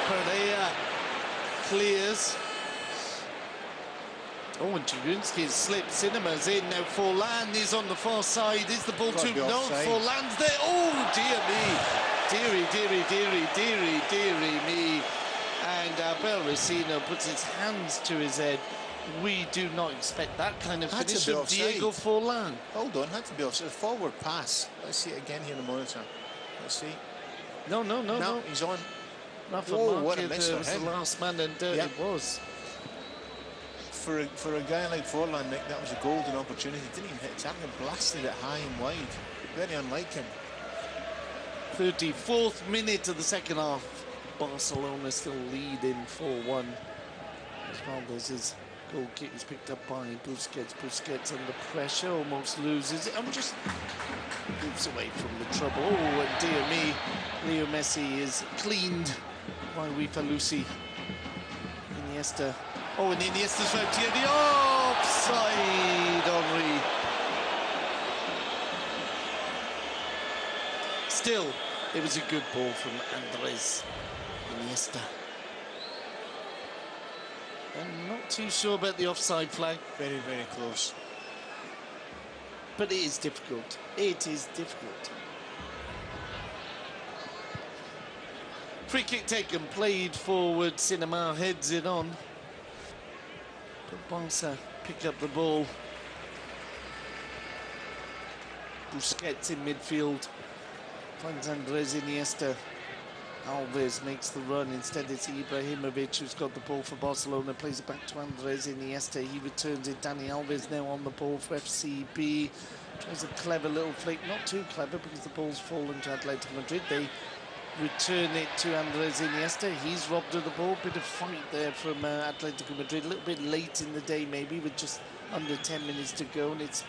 Pereira clears. Oh, and Chigrinsky slipped. Cinema's in now. Forlan is on the far side. Is the ball too? No, Forlan's there. Oh, dear me. Deary me. And Abel Racino puts his hands to his head. We do not expect that kind of finish from Diego Forlan. Hold on, had to be offside. Forward pass. Let's see it again here in the monitor. Let's see. No, he's on. Rafa what a miss was the last man, and it was. For a guy like Forlan, Nick, that was a golden opportunity. Didn't even hit tackle, blasted it high and wide. Very unlike him. 34th minute of the second half. Barcelona still leading 4-1. Valdez's goal kick is picked up by Busquets. Busquets under pressure, almost loses it. Just moves away from the trouble. Oh, and dear me, Leo Messi is cleaned by Wifalusi. Iniesta. Oh, and Iniesta's right here. The offside, Henry. Still, it was a good ball from Andres Iniesta. I'm not too sure about the offside flag. Very, very close. But it is difficult. It is difficult. Free kick taken, played forward. Cinema heads it on. But Barca pick up the ball. Busquets in midfield. Finds Andres Iniesta. Alves makes the run. Instead, it's Ibrahimovic who's got the ball for Barcelona. Plays it back to Andres Iniesta. He returns it. Dani Alves now on the ball for FCB. Tries a clever little flick. Not too clever because the ball's fallen to Athletico Madrid. They return it to Andres Iniesta. He's robbed of the ball. Bit of fight there from Athletico Madrid. A little bit late in the day maybe, with just under 10 minutes to go. And it's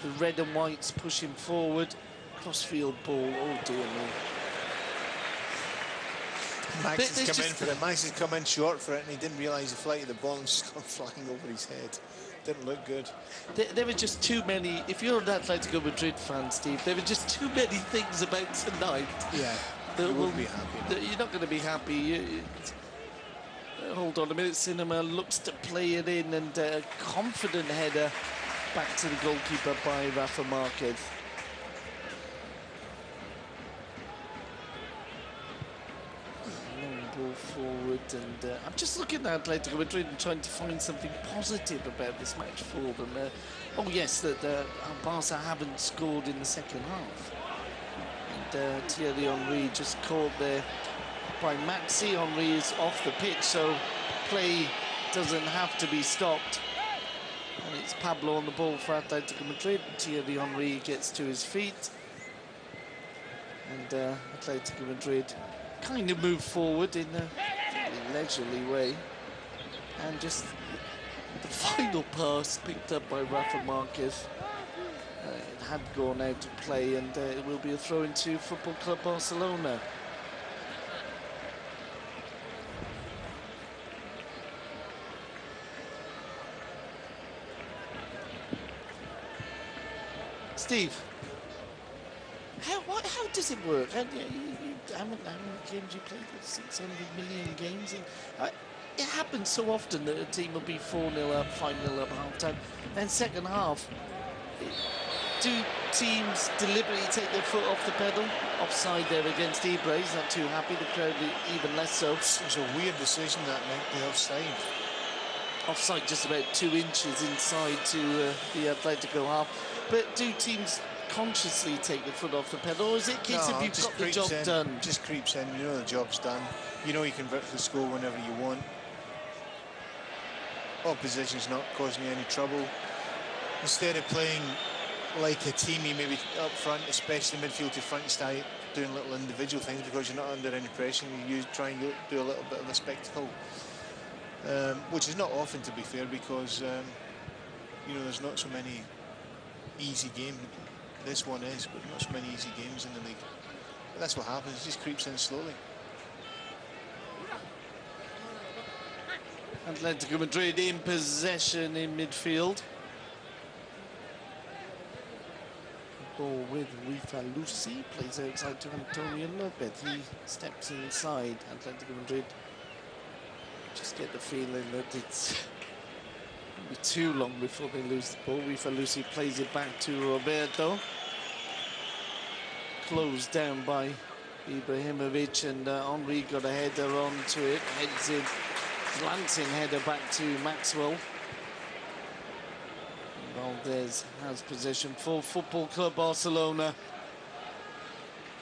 the red and whites pushing forward. Crossfield ball. Oh, dear me. Max has come in for it. Max has come in short for it, and he didn't realise the flight of the ball and just gone flying over his head. Didn't look good. There were just too many. If you're an Atletico Madrid fan, Steve, there were just too many things about tonight. Yeah, you won't be happy. You're not going to be happy. Hold on a minute. Cinema looks to play it in, and a confident header back to the goalkeeper by Rafa Marquez. Ball forward, and I'm just looking at Atletico Madrid and trying to find something positive about this match for them. Oh yes, that Barca haven't scored in the second half, and Thierry Henry just caught there by Maxi. Henry is off the pitch, so play doesn't have to be stopped, and it's Pablo on the ball for Atletico Madrid. Thierry Henry gets to his feet, and Atletico Madrid kind of move forward in a leisurely way, and just the final pass picked up by Rafa Marquez. It had gone out to play, and it will be a throw into Football Club Barcelona. Steve, how does it work? How many games you played? 600 million games. It happens so often that a team will be 4-0 up, 5-0 up half-time. Then second half, do teams deliberately take their foot off the pedal? Offside there against Ibra. He's not too happy. The crowd even less so. It was a weird decision that night, the offside. Offside just about 2 inches inside to the Athletico half. But do teams consciously take the foot off the pedal, or is it a case of you've got the job done? Just creeps in, you know the job's done. You know you can convert the score whenever you want. Opposition's not causing you any trouble. Instead of playing like a team, you maybe up front, especially midfield to front, start doing little individual things because you're not under any pressure. You try and do a little bit of a spectacle, which is not often, to be fair, because you know, there's not so many easy games. This one is, but not so many easy games in the league. But that's what happens. It just creeps in slowly. Atletico Madrid in possession in midfield. Ball with Rifa Lucy, plays outside to Antonio Lopez. He steps inside. Atletico Madrid just get the feeling that it's won't be too long before they lose the ball. Rifa Lucy plays it back to Roberto. Closed down by Ibrahimovic, and Henry got a header onto it. Heads in, glancing header back to Maxwell. Valdez has possession for Football Club Barcelona.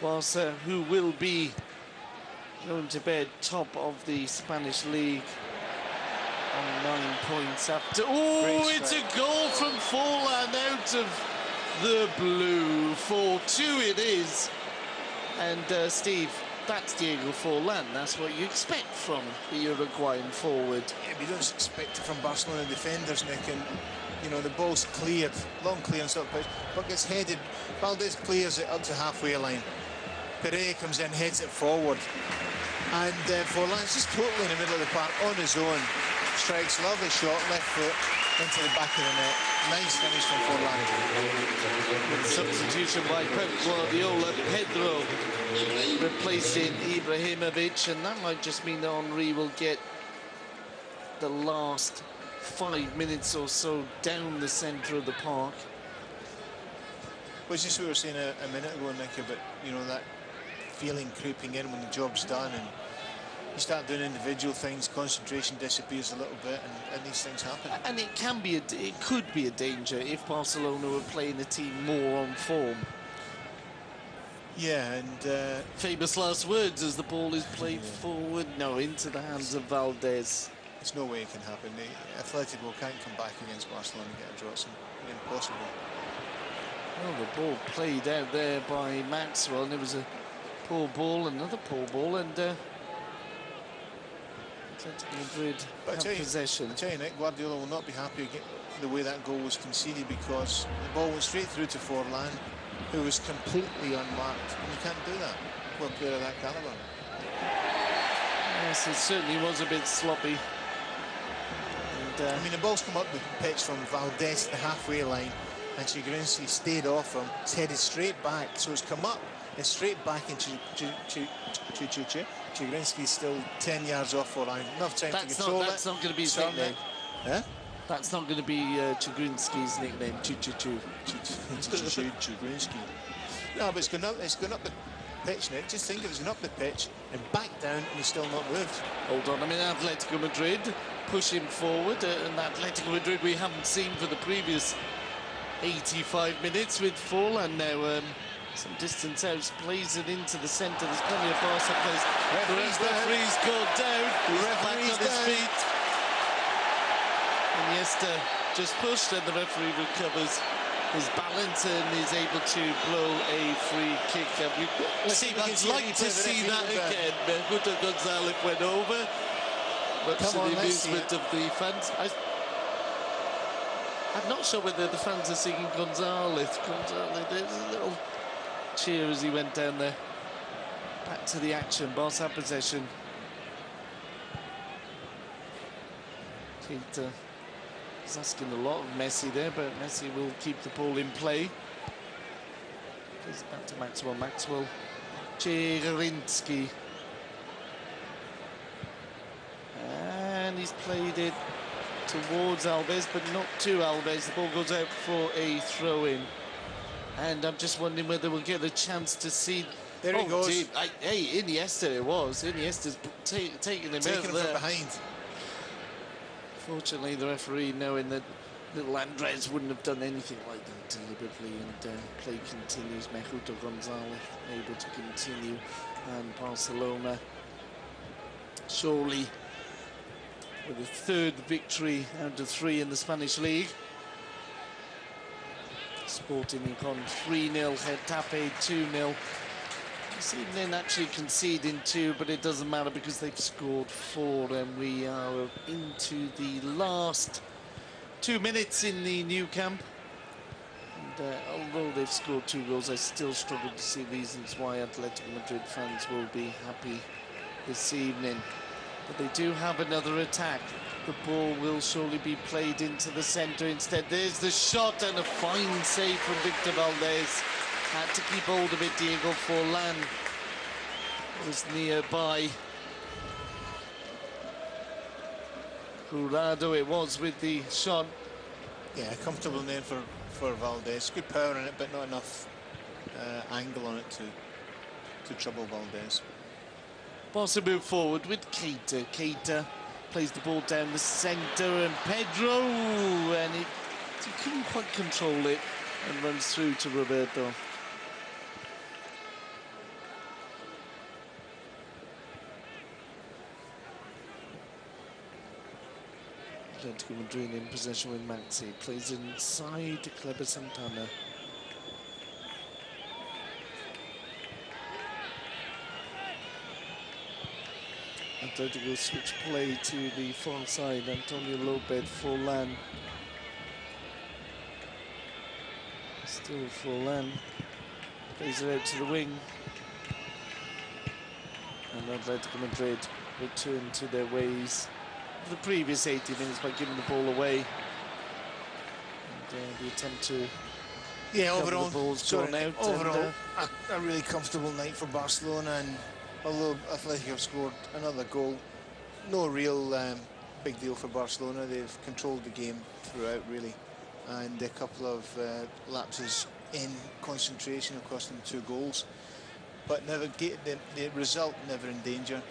Barca, who will be going to bed top of the Spanish league on 9 points after. Oh, it's a goal from Forlan out of the blue. 4-2 it is. And Steve, that's Diego Forlan. That's what you expect from the Uruguayan forward. Yeah, but you don't expect it from Barcelona defenders, Nick. And you know, the ball's cleared, long clearance up pitch, but gets headed. Valdez clears it up to halfway line. Pereira comes in, heads it forward. And Forlan's just totally in the middle of the park on his own. Strikes, lovely shot, left foot into the back of the net. Nice finish from Forlan. With substitution by Pep Guardiola, Pedro replacing Ibrahimovic, and that might just mean that Henry will get the last 5 minutes or so down the centre of the park. Well, it's just what we were saying a minute ago, Nick, about, you know, that feeling creeping in when the job's done, and you start doing individual things, concentration disappears a little bit, and these things happen. And it could be a danger if Barcelona were playing a team more on form. Yeah, and famous last words as the ball is played forward, no, into the hands of Valdez. There's no way it can happen. The Athletico can't come back against Barcelona and get a draw. It's impossible. Well, the ball played out there by Maxwell, and it was a poor ball, another poor ball, and Atletico Madrid have possession. I tell you, Nick, Guardiola will not be happy the way that goal was conceded, because the ball went straight through to Forlan, who was completely unmarked, and you can't do that for a player of that calibre. Yes, it certainly was a bit sloppy. I mean, the ball's come up the pitch from Valdez to the halfway line, and Chigrinsky stayed off him. It's headed straight back, so it's come up and straight back into Chigrinsky's still 10 yards off for line. Enough time to control That's not going to be his nickname. Huh? That's not going to be Chigrinsky's nickname. Chigrinsky. No, but it's gone up the pitch, Nick. Just think, it was gone up the pitch and back down, and he's still not moved. Hold on, I mean, Atletico Madrid pushing forward, and Atletico Madrid we haven't seen for the previous 85 minutes with Forlan now. Some distance out, plays it into the centre. There's plenty of Barca players. Referee's gone down. Back on his feet. Iniesta just pushed, and the referee recovers his balance and is able to blow a free kick. I'd like to see that again. Hugo Gonzalez went over, but to the amusement of the fans. I'm not sure whether the fans are singing Gonzalez. There's a little cheer as he went down there. Back to the action. Barca possession. He's asking a lot of Messi there, but Messi will keep the ball in play. Plays it back to Maxwell. Maxwell. Cherinsky. And he's played it towards Alves, but not to Alves. The ball goes out for a throw-in. And I'm just wondering whether we'll get a chance to see... There he goes. Dude, hey, Iniesta it was. Iniesta's taking him out from there. behind. Fortunately, the referee, knowing that little Andres wouldn't have done anything like that deliberately, and play continues. Mejuto Gonzalez able to continue, and Barcelona surely with a third victory out of 3 in the Spanish league. Sporting Icon 3-0, Getafe 2-0. This evening actually conceding 2, but it doesn't matter because they've scored 4, and we are into the last 2 minutes in the new camp. And although they've scored 2 goals, I still struggle to see reasons why Atletico Madrid fans will be happy this evening. But they do have another attack. The ball will surely be played into the centre instead. There's the shot, and a fine save from Victor Valdez. Had to keep hold of it. Diego Forlan was nearby. Jurado it was with the shot. Yeah, a comfortable name for Valdez. Good power in it, but not enough angle on it to trouble Valdez. Barca move forward with Keita. Keita plays the ball down the centre, and Pedro, and he couldn't quite control it, and runs through to Roberto. Atletico Madrid in possession with Maxi. Plays inside to Kleber Santana. Atletico switch play to the far side. Antonio Lopez, Forlan. Still Forlan. Plays it out to the wing. And Atletico Madrid return to their ways of the previous 80 minutes by giving the ball away. And the attempt to... Yeah, overall, out, a really comfortable night for Barcelona, and although Atletico have scored another goal, no real big deal for Barcelona. They've controlled the game throughout, really, and a couple of lapses in concentration have cost them 2 goals, but never get the result never in danger.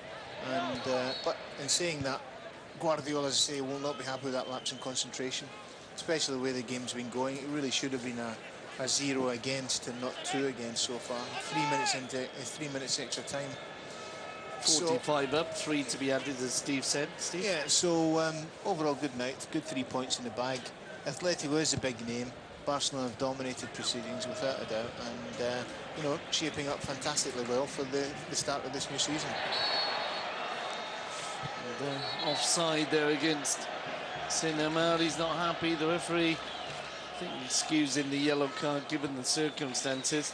And but in saying that, Guardiola, as I say, will not be happy with that lapse in concentration, especially the way the game's been going. It really should have been a 0 against and not 2 against so far. 3 minutes into 3 minutes extra time. 45 up, 3 to be added, as Steve said. Steve? Yeah, so overall good night, good 3 points in the bag. Atletico is a big name. Barcelona have dominated proceedings without a doubt, and you know, shaping up fantastically well for the start of this new season. And, offside there against Sinamar. He's not happy. The referee, I think, excusing the yellow card given the circumstances.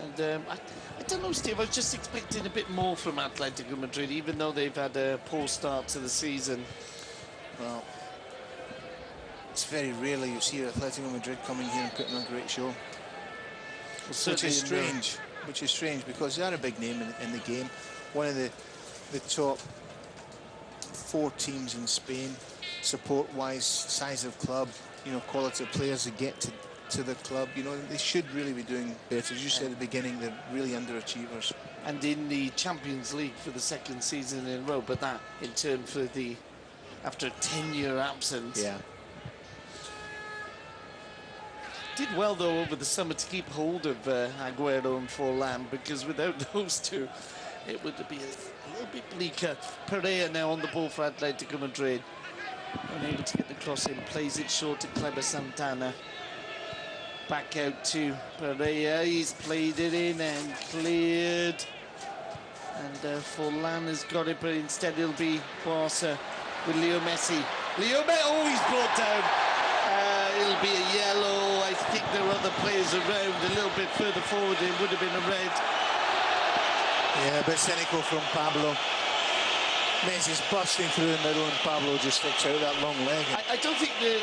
And I don't know, Steve, I was just expecting a bit more from Atletico Madrid, even though they've had a poor start to the season. Well, it's very rarely you see Atletico Madrid coming here and putting on a great show. Well, which is strange because they are a big name in the game. One of the top 4 teams in Spain, support-wise, size of club, you know, quality of players that get to the club. You know, they should really be doing better. As you said at the beginning, they're really underachievers. And in the Champions League for the 2nd season in a row, but that in turn for after a 10-year absence. Yeah. Did well though over the summer to keep hold of Aguero and Forlan, because without those 2 it would be a little bit bleaker. Pereira now on the ball for Atletico Madrid, unable to get the cross in, plays it short to Kleber Santana, back out to Pereira. He's played it in and cleared, and Forlan has got it, but instead it'll be Barca with Leo Messi. Oh, he's brought down. It'll be a yellow. I think there are other players around a little bit further forward. It would have been a red. Yeah, a bit cynical from Pablo. Messi's busting through the middle and Pablo just sticks out that long leg. I don't think the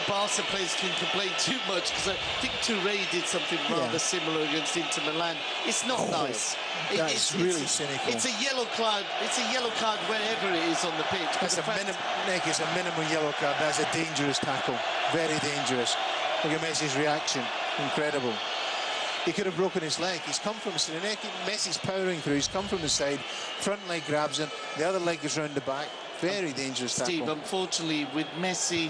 Barca players can complain too much, because I think Touré did something rather similar against Inter Milan. It's not nice. It's really cynical. It's a yellow card. It's a yellow card wherever it is on the pitch. That's Nick, it's a minimum yellow card. That's a dangerous tackle. Very dangerous. Look at Messi's reaction. Incredible. He could have broken his leg. He's come from Messi's powering through. He's come from the side. Front leg grabs him. The other leg is round the back. Very dangerous tackle. Steve, unfortunately, with Messi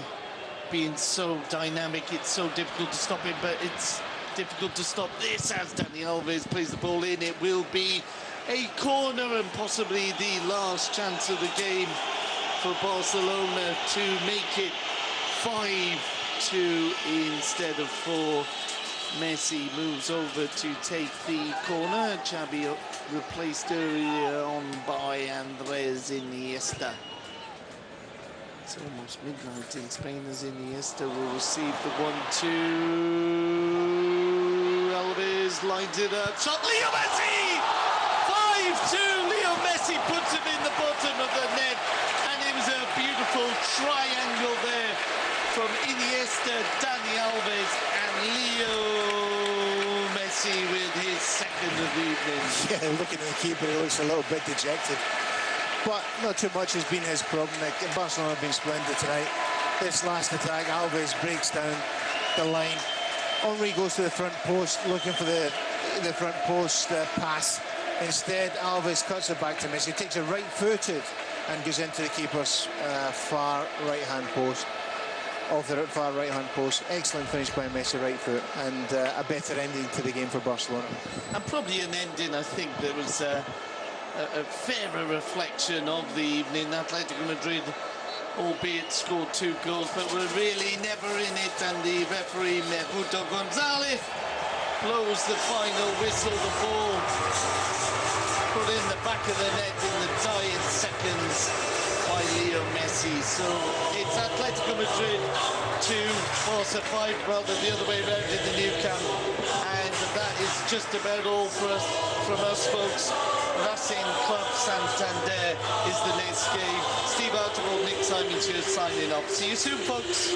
being so dynamic, it's so difficult to stop him, but it's difficult to stop this as Dani Alves plays the ball in. It will be a corner and possibly the last chance of the game for Barcelona to make it 5-2 instead of 4. Messi moves over to take the corner. Xavi replaced earlier on by Andres Iniesta. It's almost midnight in Spain as Iniesta will receive the 1-2. Alves lines it up. Shot, Leo Messi! 5-2. Leo Messi puts it in the bottom of the net. And it was a beautiful triangle there from Iniesta, Dani Alves and Leo Messi with his second of the evening. Yeah, looking at the keeper, he looks a little bit dejected. But not too much has been his problem. Barcelona have been splendid tonight. This last attack, Alves breaks down the line. Henry goes to the front post, looking for the front post pass. Instead, Alves cuts it back to Messi, takes it right-footed and goes into the keeper's far right-hand post. Off the far right-hand post. Excellent finish by Messi, right foot, and a better ending to the game for Barcelona. And probably an ending, I think, that was a fairer reflection of the evening. Athletico Madrid, albeit scored 2 goals, but were really never in it, and the referee, Mejuto Gonzalez, blows the final whistle. The ball put in the back of the net in the dying seconds by Leo Messi. So it's Atletico Madrid 2, Barca 5, rather the other way around in the new camp. And that is just about all from us, folks. Racing Club Santander is the next game. Steve Archibald, Nick Simons here signing off. See you soon, folks.